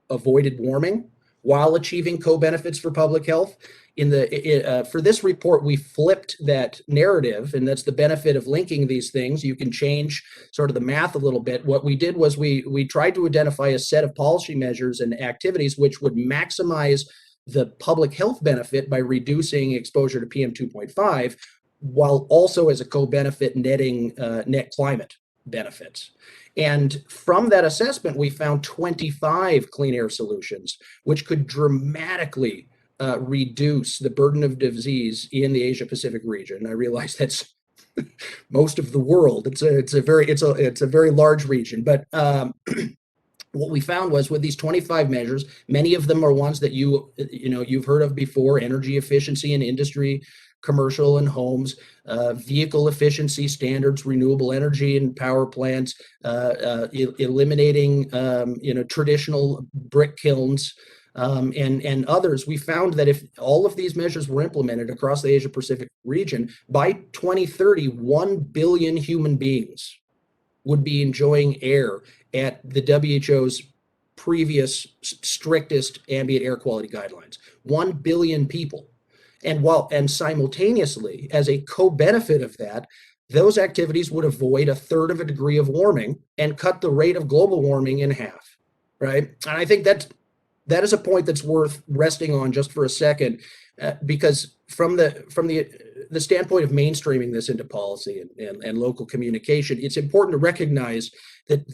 avoided warming while achieving co-benefits for public health, for this report, we flipped that narrative, and that's the benefit of linking these things. You can change sort of the math a little bit. What we did was we tried to identify a set of policy measures and activities which would maximize the public health benefit by reducing exposure to PM 2.5, while also as a co-benefit netting net climate benefits. And from that assessment, we found 25 clean air solutions, which could dramatically reduce the burden of disease in the Asia Pacific region. I realize that's most of the world. It's a very large region, but what we found was with these 25 measures, many of them are ones that you've heard of before: energy efficiency in industry, commercial and homes, vehicle efficiency standards, renewable energy and power plants, eliminating traditional brick kilns, and others, we found that if all of these measures were implemented across the Asia Pacific region, by 2030, 1 billion human beings would be enjoying air at the WHO's previous strictest ambient air quality guidelines. 1 billion people. And simultaneously, as a co-benefit of that, those activities would avoid 1/3 of a degree of warming and cut the rate of global warming in half, right? And I think that is a point that's worth resting on just for a second, because from the standpoint of mainstreaming this into policy and local communication, it's important to recognize that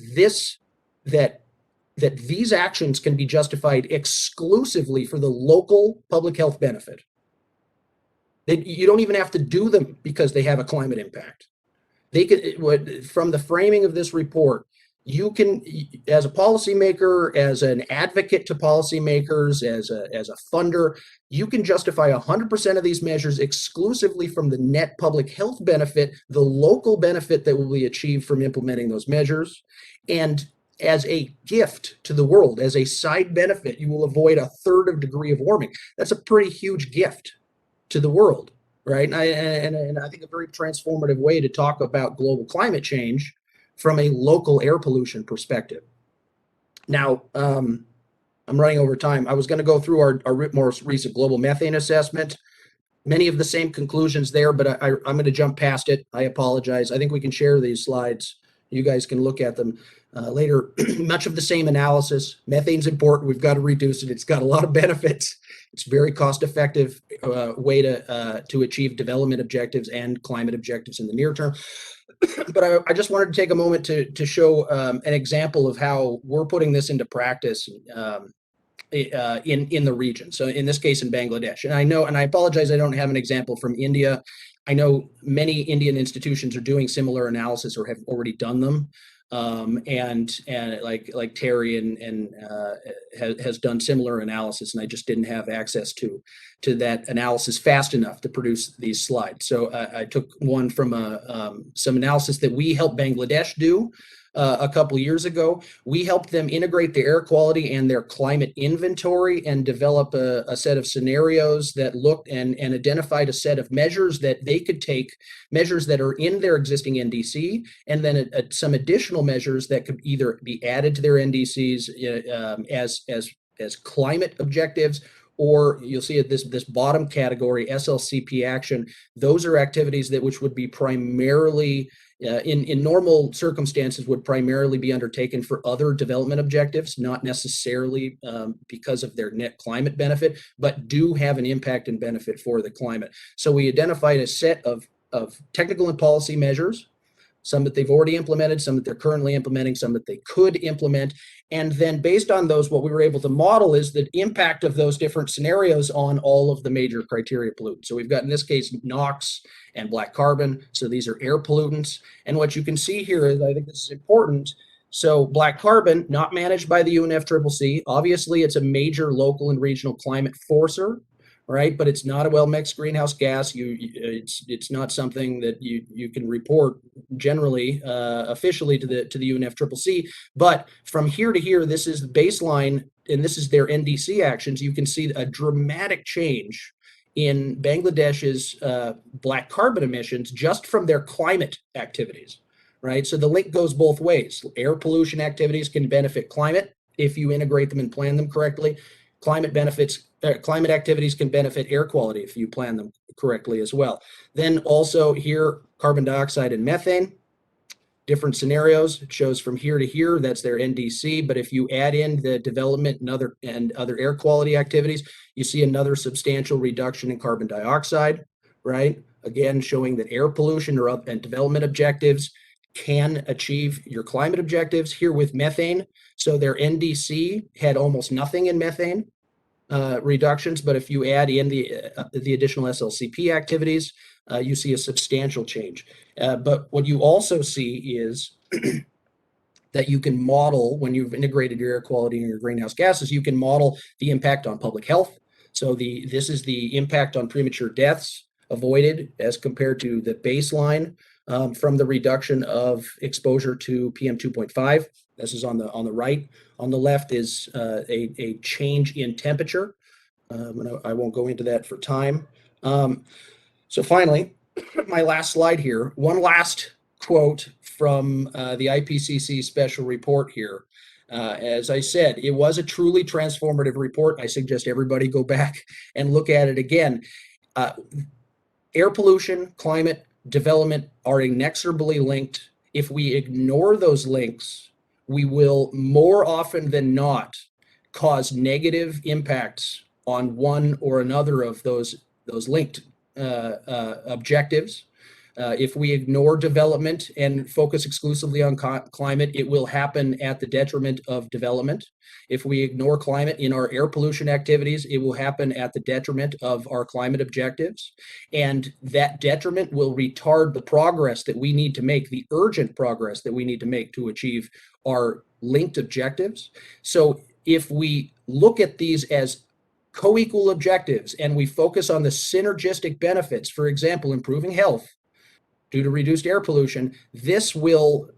these actions can be justified exclusively for the local public health benefit. You don't even have to do them because they have a climate impact. They could, from the framing of this report, you can, as a policymaker, as an advocate to policymakers, as a funder, you can justify 100% of these measures exclusively from the net public health benefit, the local benefit that will be achieved from implementing those measures, and as a gift to the world, as a side benefit, you will avoid 1/3 of degree of warming. That's a pretty huge gift to the world, right? And I think a very transformative way to talk about global climate change from a local air pollution perspective. Now, I'm running over time. I was going to go through our most recent global methane assessment. Many of the same conclusions there, but I'm going to jump past it. I apologize. I think we can share these slides. You guys can look at them later. Much of the same analysis. Methane's important. We've got to reduce it. It's got a lot of benefits. It's a very cost-effective way to achieve development objectives and climate objectives in the near term. But I just wanted to take a moment to show an example of how we're putting this into practice in the region. So in this case, in Bangladesh. And I know, and I apologize, I don't have an example from India. I know many Indian institutions are doing similar analysis or have already done them. And like Terry and has done similar analysis, and I just didn't have access to that analysis fast enough to produce these slides. So I took one from some analysis that we helped Bangladesh do a couple years ago. We helped them integrate their air quality and their climate inventory and develop a set of scenarios that looked and identified a set of measures that they could take, measures that are in their existing NDC, and then some additional measures that could either be added to their NDCs as climate objectives, or you'll see at this bottom category, SLCP action. Those are activities which would be primarily in normal circumstances would primarily be undertaken for other development objectives, not necessarily because of their net climate benefit, but do have an impact and benefit for the climate. So we identified a set of technical and policy measures, some that they've already implemented, some that they're currently implementing, some that they could implement. And then based on those, what we were able to model is the impact of those different scenarios on all of the major criteria pollutants. So we've got, in this case, NOx and black carbon. So these are air pollutants. And what you can see here is, I think this is important. So black carbon, not managed by the UNFCCC. Obviously, it's a major local and regional climate forcer, right? But it's not a well-mixed greenhouse gas. It's not something that you can report generally officially to the UNFCCC. But from here to here, this is the baseline, and this is their NDC actions. You can see a dramatic change in Bangladesh's black carbon emissions just from their climate activities, right? So the link goes both ways. Air pollution activities can benefit climate if you integrate them and plan them correctly. Climate activities can benefit air quality if you plan them correctly as well. Then also here, carbon dioxide and methane, different scenarios. It shows from here to here, that's their NDC. But if you add in the development and other air quality activities, you see another substantial reduction in carbon dioxide, right? Again, showing that air pollution and development objectives can achieve your climate objectives. Here with methane, so their NDC had almost nothing in methane reductions, but if you add in the additional SLCP activities, you see a substantial change. But what you also see is that you can model, when you've integrated your air quality and your greenhouse gases, you can model the impact on public health. So this is the impact on premature deaths avoided as compared to the baseline from the reduction of exposure to PM 2.5. This is on the right. On the left is a change in temperature. And I won't go into that for time. So finally, my last slide here, one last quote from the IPCC special report here. As I said, it was a truly transformative report. I suggest everybody go back and look at it again. Air pollution, climate, development are inexorably linked. If we ignore those links, we will more often than not cause negative impacts on one or another of those linked objectives. If we ignore development and focus exclusively on climate, it will happen at the detriment of development. If we ignore climate in our air pollution activities, it will happen at the detriment of our climate objectives. And that detriment will retard the progress that we need to make, the urgent progress that we need to make to achieve our linked objectives. So if we look at these as co-equal objectives and we focus on the synergistic benefits, for example, improving health due to reduced air pollution, this will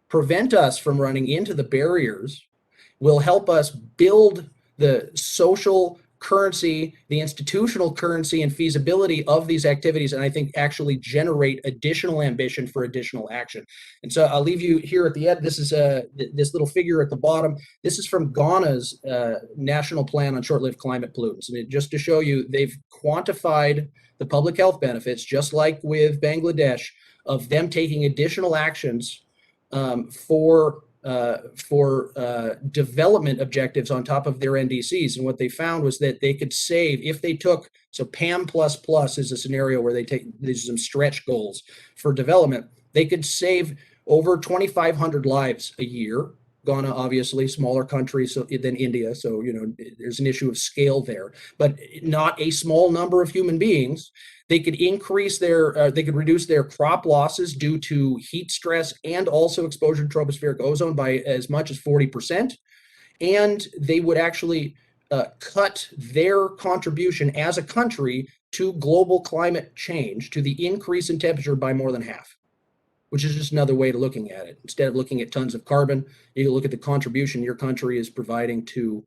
prevent us from running into the barriers, will help us build the social currency, the institutional currency and feasibility of these activities, and I think actually generate additional ambition for additional action. And so I'll leave you here at the end. This is this little figure at the bottom. This is from Ghana's National Plan on Short-Lived Climate Pollutants. And just to show you, they've quantified the public health benefits, just like with Bangladesh, of them taking additional actions for development objectives on top of their NDCs. And what they found was that they could save, if they took, so PAM++ is a scenario where they take these some stretch goals for development, they could save over 2,500 lives a year. Ghana, obviously, smaller country than India, so there's an issue of scale there, but not a small number of human beings. They could increase they could reduce their crop losses due to heat stress and also exposure to tropospheric ozone by as much as 40%. And they would actually cut their contribution as a country to global climate change, to the increase in temperature by more than half, which is just another way of looking at it. Instead of looking at tons of carbon, you look at the contribution your country is providing to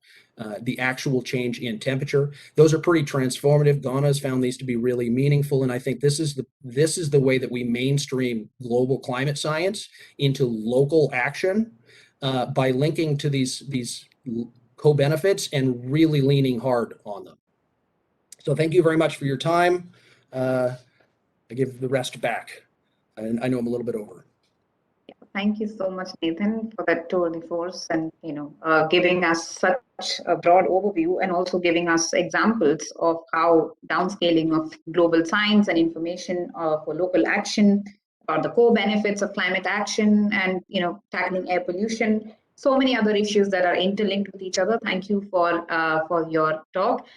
the actual change in temperature. Those are pretty transformative. Ghana has found these to be really meaningful, and I think this is the way that we mainstream global climate science into local action by linking to these co-benefits and really leaning hard on them. So thank you very much for your time. I give the rest back. And I know I'm a little bit over. Thank you so much, Nathan, for that tour de force and giving us such a broad overview and also giving us examples of how downscaling of global science and information for local action, about the core benefits of climate action, and tackling air pollution, so many other issues that are interlinked with each other. Thank you for your talk.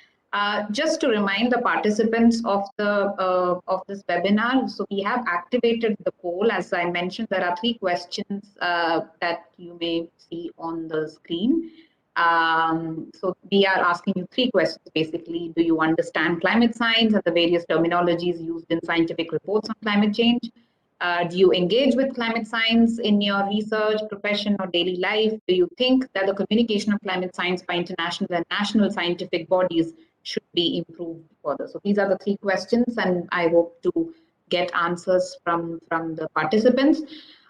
Just to remind the participants of this webinar, so we have activated the poll. As I mentioned, there are 3 questions that you may see on the screen. So we are asking you 3 questions, basically. Do you understand climate science and the various terminologies used in scientific reports on climate change? Do you engage with climate science in your research, profession, or daily life? Do you think that the communication of climate science by international and national scientific bodies should be improved further? So these are the 3 questions, and I hope to get answers from the participants.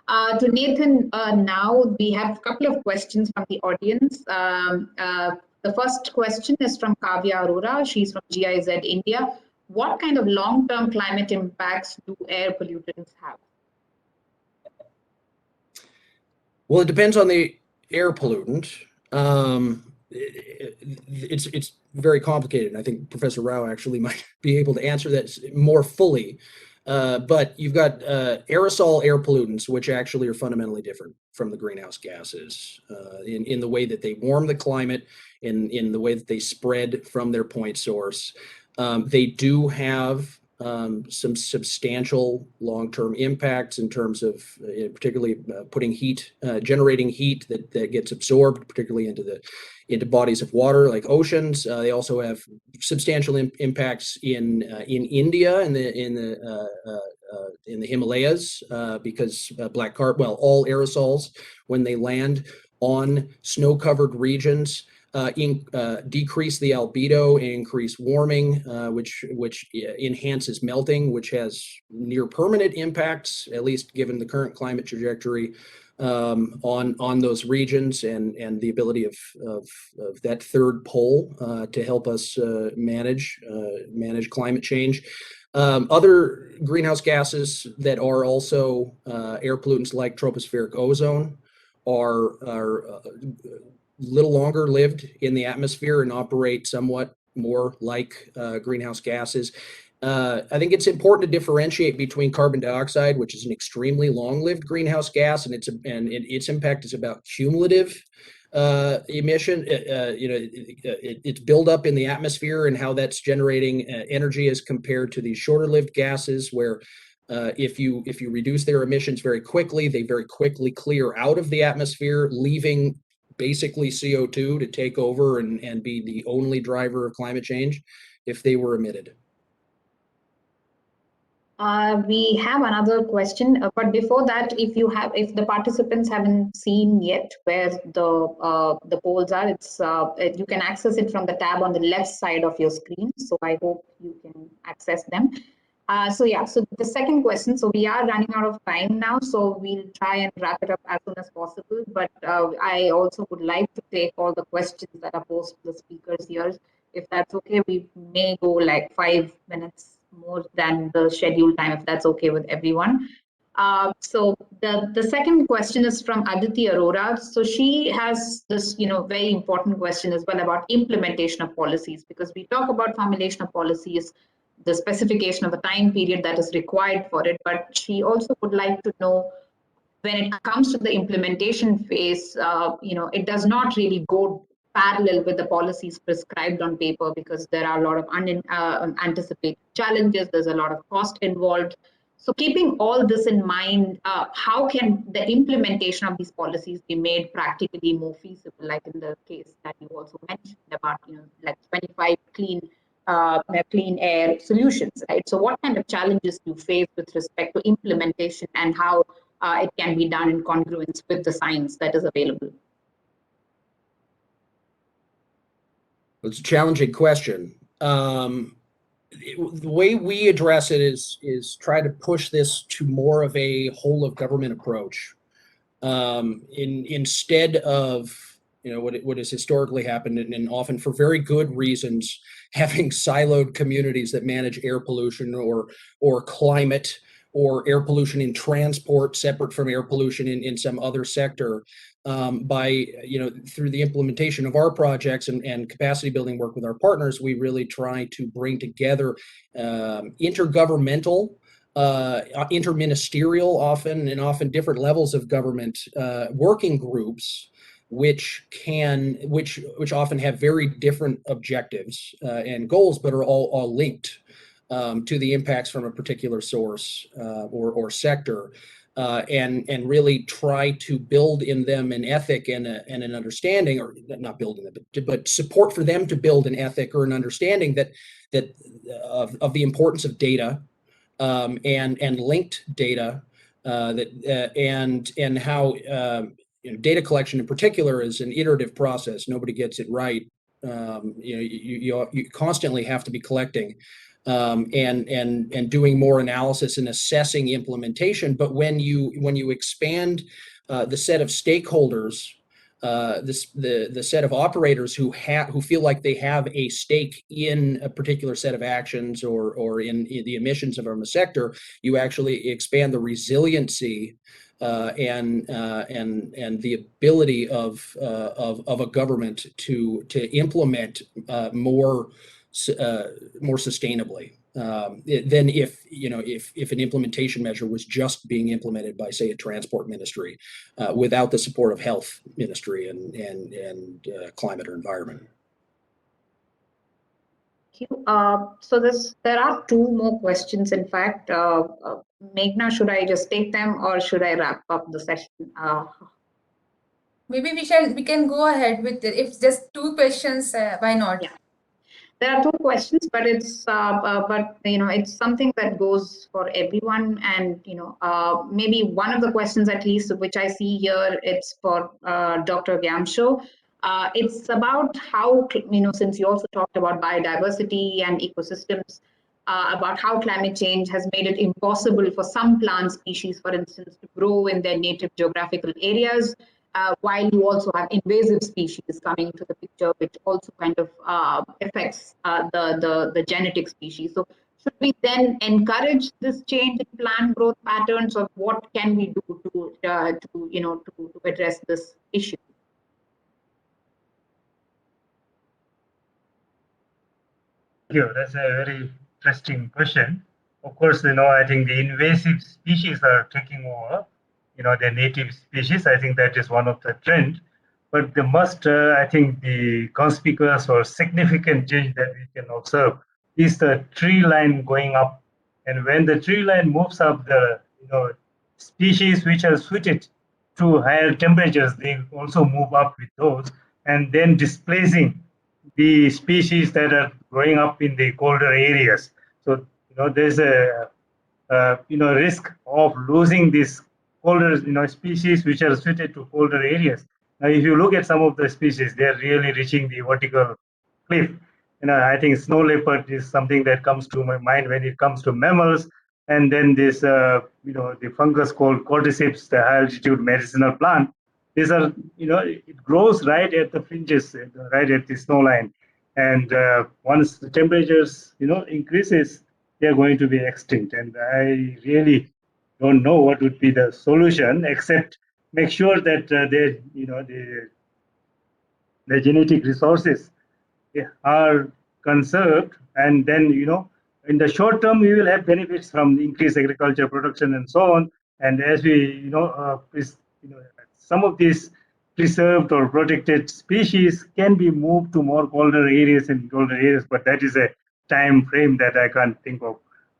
To Nathan, now we have a couple of questions from the audience. The first question is from Kavya Arora. She's from GIZ India. What kind of long-term climate impacts do air pollutants have? Well, it depends on the air pollutant. It's very complicated. I think Professor Rao actually might be able to answer that more fully. But you've got aerosol air pollutants, which actually are fundamentally different from the greenhouse gases in the way that they warm the climate, in the way that they spread from their point source. They do have some substantial long-term impacts in terms of particularly putting heat, generating heat that gets absorbed, particularly into bodies of water like oceans. They also have substantial impacts in India in the Himalayas because all aerosols when they land on snow-covered regions, decrease the albedo, increase warming, which enhances melting, which has near permanent impacts, at least given the current climate trajectory, on those regions, and the ability of that third pole to help us manage climate change. Other greenhouse gases that are also air pollutants like tropospheric ozone are little longer lived in the atmosphere and operate somewhat more like greenhouse gases. I think it's important to differentiate between carbon dioxide, which is an extremely long-lived greenhouse gas, and its impact is about cumulative emission. It's buildup in the atmosphere and how that's generating energy as compared to these shorter-lived gases, where if you reduce their emissions very quickly, they very quickly clear out of the atmosphere, leaving basically CO2 to take over and be the only driver of climate change if they were emitted. We have another question, but before that, if the participants haven't seen yet where the polls are, you can access it from the tab on the left side of your screen. So I hope you can access them. So the second question. So we are running out of time now, so we'll try and wrap it up as soon as possible. But I also would like to take all the questions that are posed to the speakers here. If that's okay, we may go like 5 minutes more than the scheduled time, if that's okay with everyone. So the second question is from Aditi Arora. So she has this, very important question as well about implementation of policies, because we talk about formulation of policies, the specification of the time period that is required for it, but she also would like to know, when it comes to the implementation phase, it does not really go parallel with the policies prescribed on paper, because there are a lot of unanticipated challenges. There's a lot of cost involved. So keeping all this in mind, how can the implementation of these policies be made practically more feasible, like in the case that you also mentioned about, like 25 clean air solutions, right? So what kind of challenges do you face with respect to implementation, and how it can be done in congruence with the science that is available? It's a challenging question. The way we address it is try to push this to more of a whole of government approach, instead of what has historically happened, and often for very good reasons, having siloed communities that manage air pollution or climate or air pollution in transport separate from air pollution in some other sector. By through the implementation of our projects and capacity building work with our partners, we really try to bring together intergovernmental, interministerial, often different levels of government working groups, which often have very different objectives and goals, but are all linked to the impacts from a particular source or sector. And really try to build in them an ethic and an understanding, or not build in them, but support for them to build an ethic or an understanding that of the importance of data, and linked data, and how data collection in particular is an iterative process. Nobody gets it right. You constantly have to be collecting and doing more analysis and assessing implementation. But when you expand the set of stakeholders, the set of operators who feel like they have a stake in a particular set of actions or in the emissions of a sector, you actually expand the resiliency and the ability of a government to implement more sustainably than if an implementation measure was just being implemented by, say, a transport ministry without the support of health ministry and climate or environment. Thank you. So there are two more questions. In fact, Meghna, should I just take them, or should I wrap up the session? Maybe we can go ahead with it. If just two questions, why not? Yeah. There are two questions, but it's it's something that goes for everyone. And maybe one of the questions, at least, which I see here, it's for Dr. Gyamsho. It's about how since you also talked about biodiversity and ecosystems, about how climate change has made it impossible for some plant species, for instance, to grow in their native geographical areas, while you also have invasive species coming to the picture, which also kind of affects the genetic species. So should we then encourage this change in plant growth patterns, or what can we do to address this issue? Thank you. That's a very interesting question. Of course, I think the invasive species are taking over, the native species. I think that is one of the trend. But I think the conspicuous or significant change that we can observe is the tree line going up. And when the tree line moves up, the species which are suited to higher temperatures, they also move up with those, and then displacing the species that are growing up in the colder areas. So there's a risk of losing these colder species which are suited to colder areas. Now, if you look at some of the species, they are really reaching the vertical cliff. I think snow leopard is something that comes to my mind when it comes to mammals. And then this, the fungus called cordyceps, the high altitude medicinal plant. These are, it grows right at the fringes, right at the snow line. And once the temperatures, increases, they are going to be extinct. And I really don't know what would be the solution, except make sure that the genetic resources are conserved, and then in the short term we will have benefits from the increased agriculture production and so on. And as we some of these preserved or protected species can be moved to more colder areas, but that is a time frame that I can't think of.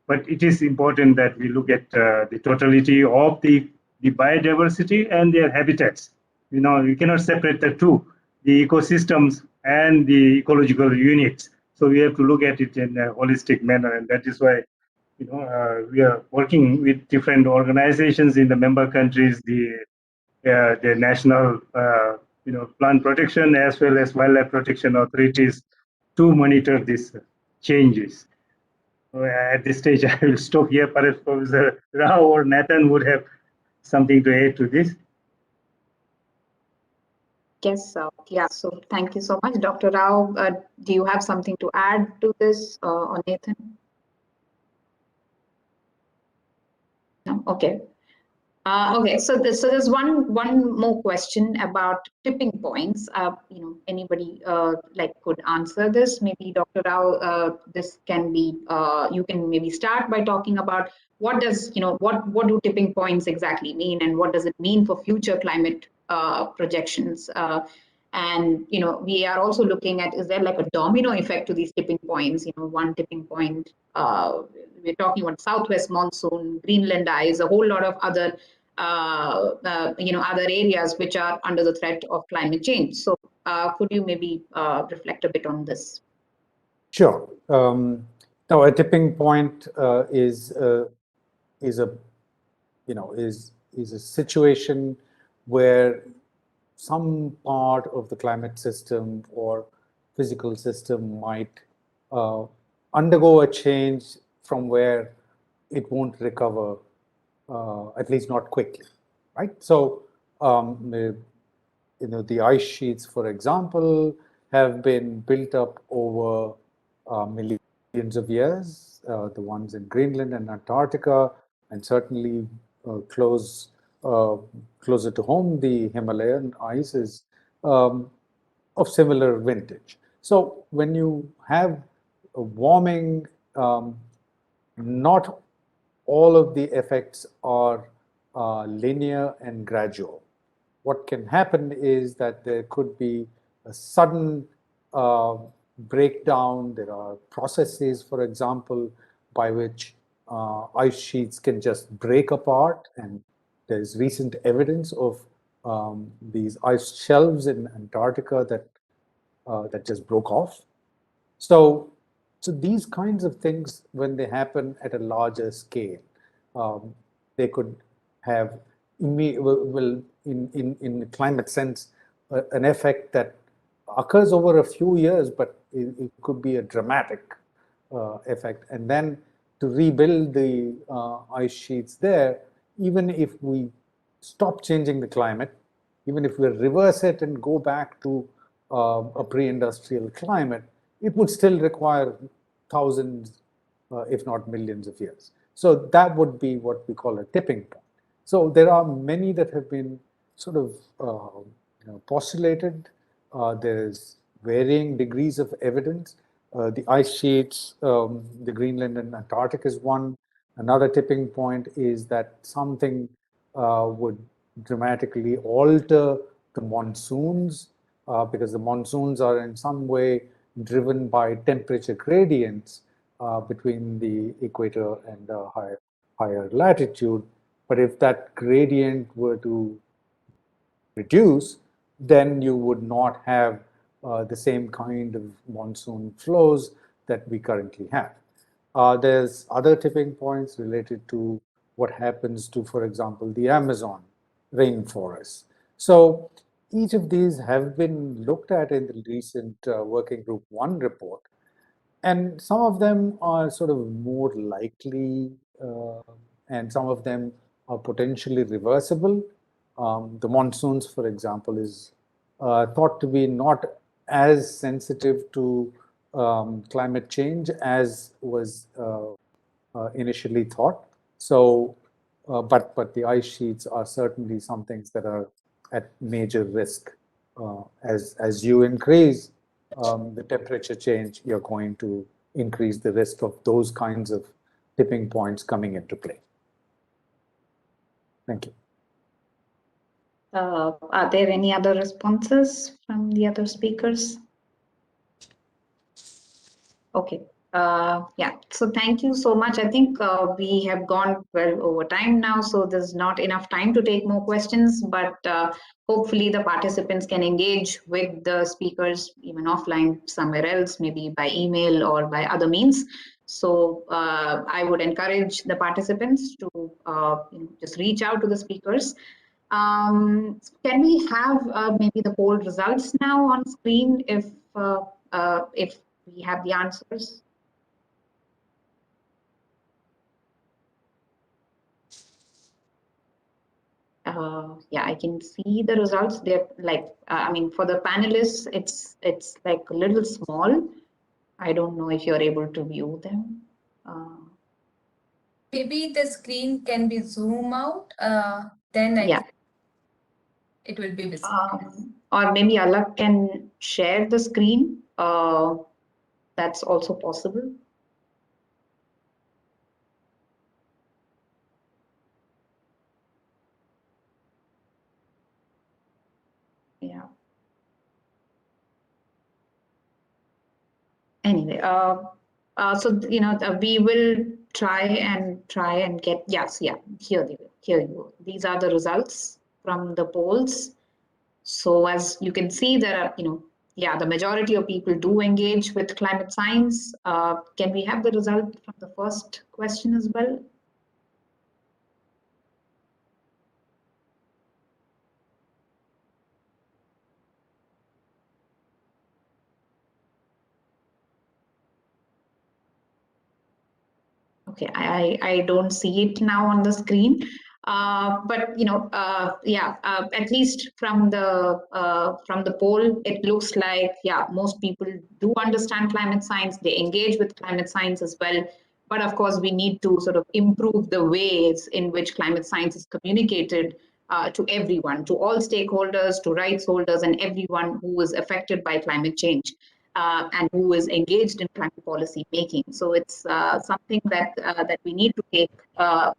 But it is important that we look at the totality of the biodiversity and their habitats. You cannot separate the two, the ecosystems and the ecological units. So we have to look at it in a holistic manner, and that is why we are working with different organizations in the member countries, the national plant protection as well as wildlife protection authorities, to monitor these changes. At this stage, I will stop here. Perhaps Professor Rao or Nathan would have something to add to this. Yes, yeah. So thank you so much, Dr. Rao. Do you have something to add to this, or Nathan? No. Okay. Okay. So there's one more question about tipping points. Anybody could answer this? Maybe Dr. Rao. This can be. You can maybe start by talking about what do tipping points exactly mean, and what does it mean for future climate projections. And we are also looking at, is there like a domino effect to these tipping points? One tipping point, we're talking about southwest monsoon, Greenland ice, a whole lot of other other areas which are under the threat of climate change. So could you maybe reflect a bit on this? Sure. Now, a tipping point is a situation where some part of the climate system or physical system might undergo a change from where it won't recover, at least not quickly, right? So, the ice sheets, for example, have been built up over millions of years, the ones in Greenland and Antarctica, and certainly closer to home, the Himalayan ice is of similar vintage. So when you have a warming, not all of the effects are linear and gradual. What can happen is that there could be a sudden breakdown. There are processes, for example, by which ice sheets can just break apart, and there's recent evidence of these ice shelves in Antarctica that just broke off. So, so these kinds of things, when they happen at a larger scale, they could have, in the climate sense, an effect that occurs over a few years, but it could be a dramatic effect. And then to rebuild the ice sheets there, even if we stop changing the climate, even if we reverse it and go back to a pre-industrial climate, it would still require thousands, if not millions of years. So that would be what we call a tipping point. So there are many that have been sort of postulated. There's varying degrees of evidence. The ice sheets, the Greenland and Antarctic is one. Another tipping point is that something would dramatically alter the monsoons, because the monsoons are in some way driven by temperature gradients between the equator and higher latitude. But if that gradient were to reduce, then you would not have the same kind of monsoon flows that we currently have. There's other tipping points related to what happens to, for example, the Amazon rainforest. So each of these have been looked at in the recent Working Group 1 report. And some of them are sort of more likely, and some of them are potentially reversible. The monsoons, for example, is thought to be not as sensitive to climate change as was initially thought. So, but the ice sheets are certainly some things that are at major risk. As you increase the temperature change, you're going to increase the risk of those kinds of tipping points coming into play. Thank you. Are there any other responses from the other speakers? Okay. Yeah, so thank you so much. I think we have gone well over time now, so there's not enough time to take more questions, but hopefully the participants can engage with the speakers even offline somewhere else, maybe by email or by other means. So I would encourage the participants to just reach out to the speakers. Can we have maybe the poll results now on screen if we have the answers? Yeah, I can see the results. They're like, I mean, for the panelists, it's like a little small. I don't know if you're able to view them. Maybe the screen can be zoom out, then it will be visible. Or maybe Alak can share the screen. That's also possible. Yeah. Anyway, so we will try and get, yes, yeah, here you go. These are the results from the polls. So as you can see, there are, yeah, the majority of people do engage with climate science. Can we have the result from the first question as well? Okay, I don't see it now on the screen, but yeah, at least from the poll, it looks like, yeah, most people do understand climate science. They engage with climate science as well. But of course, we need to sort of improve the ways in which climate science is communicated to everyone, to all stakeholders, to rights holders, and everyone who is affected by climate change. And who is engaged in climate policy making. So it's something that we need to take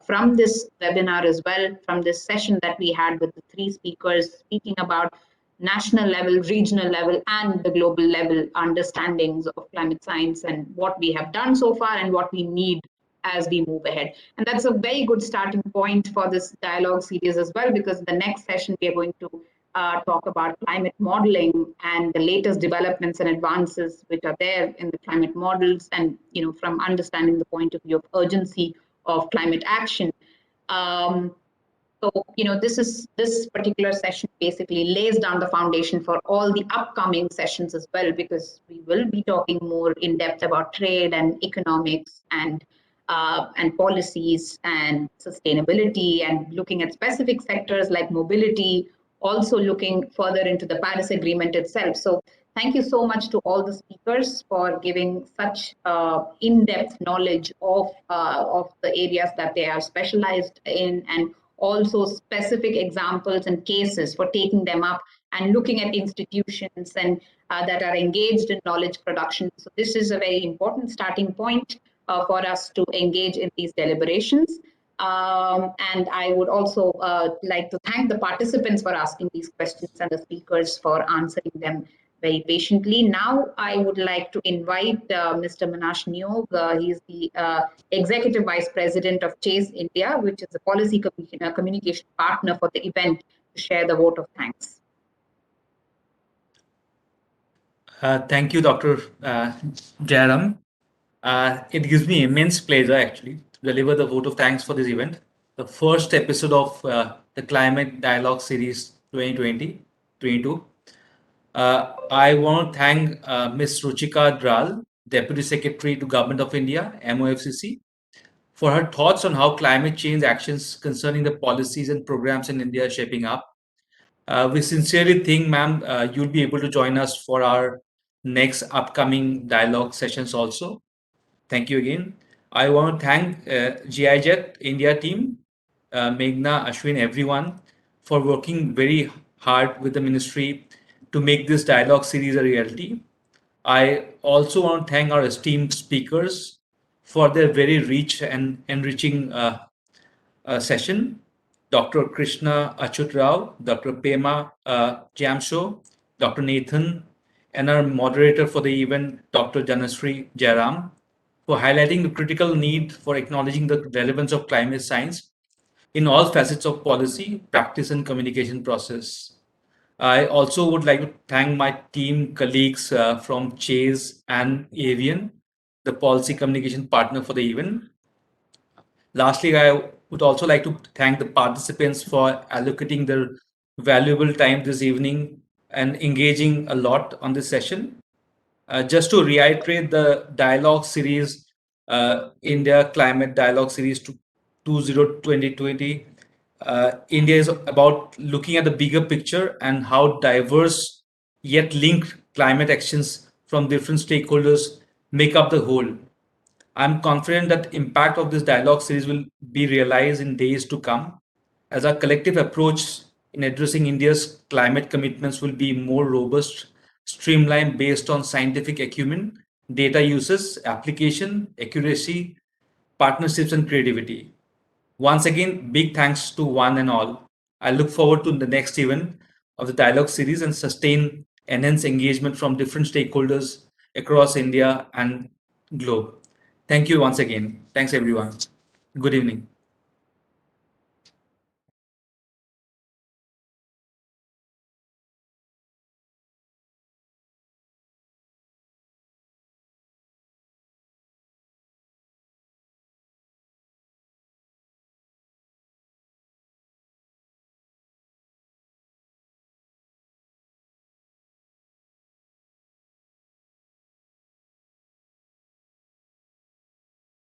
from this webinar as well, from this session that we had with the three speakers speaking about national level, regional level, and the global level understandings of climate science and what we have done so far and what we need as we move ahead. And that's a very good starting point for this dialogue series as well, because the next session we are going to talk about climate modeling and the latest developments and advances which are there in the climate models, and from understanding the point of view of urgency of climate action. So, this particular session basically lays down the foundation for all the upcoming sessions as well, because we will be talking more in depth about trade and economics and policies and sustainability, and looking at specific sectors like mobility, also looking further into the Paris Agreement itself. So thank you so much to all the speakers for giving such in-depth knowledge of the areas that they are specialized in, and also specific examples and cases for taking them up and looking at institutions and that are engaged in knowledge production. So this is a very important starting point for us to engage in these deliberations. And I would also like to thank the participants for asking these questions and the speakers for answering them very patiently. Now, I would like to invite Mr. Manash Niog. He's the Executive Vice President of Chase India, which is a policy communication partner for the event, to share the vote of thanks. Thank you, Dr. Jairam. It gives me immense pleasure, actually, to deliver the vote of thanks for this event, the first episode of the Climate Dialogue Series 2020-22. I want to thank Ms. Ruchika Dral, Deputy Secretary to Government of India, MOFCC, for her thoughts on how climate change actions concerning the policies and programs in India are shaping up. We sincerely think, ma'am, you'll be able to join us for our next upcoming dialogue sessions also. Thank you again. I want to thank GIJet India team, Meghna, Ashwin, everyone, for working very hard with the ministry to make this dialogue series a reality. I also want to thank our esteemed speakers for their very rich and enriching session. Dr. Krishna Achut Rao, Dr. Pema Jamsho, Dr. Nathan, and our moderator for the event, Dr. Janasri Jairam, for highlighting the critical need for acknowledging the relevance of climate science in all facets of policy, practice, and communication process. I also would like to thank my team colleagues from Chase and Avian, the policy communication partner for the event. Lastly, I would also like to thank the participants for allocating their valuable time this evening and engaging a lot on this session. Just to reiterate the dialogue series, India Climate Dialogue Series 2020, India is about looking at the bigger picture and how diverse yet linked climate actions from different stakeholders make up the whole. I'm confident that the impact of this dialogue series will be realized in days to come, as our collective approach in addressing India's climate commitments will be more robust, streamlined based on scientific acumen, data uses, application, accuracy, partnerships, and creativity. Once again, big thanks to one and all. I look forward to the next event of the dialogue series and sustain enhanced engagement from different stakeholders across India and globe. Thank you once again. Thanks, everyone. Good evening.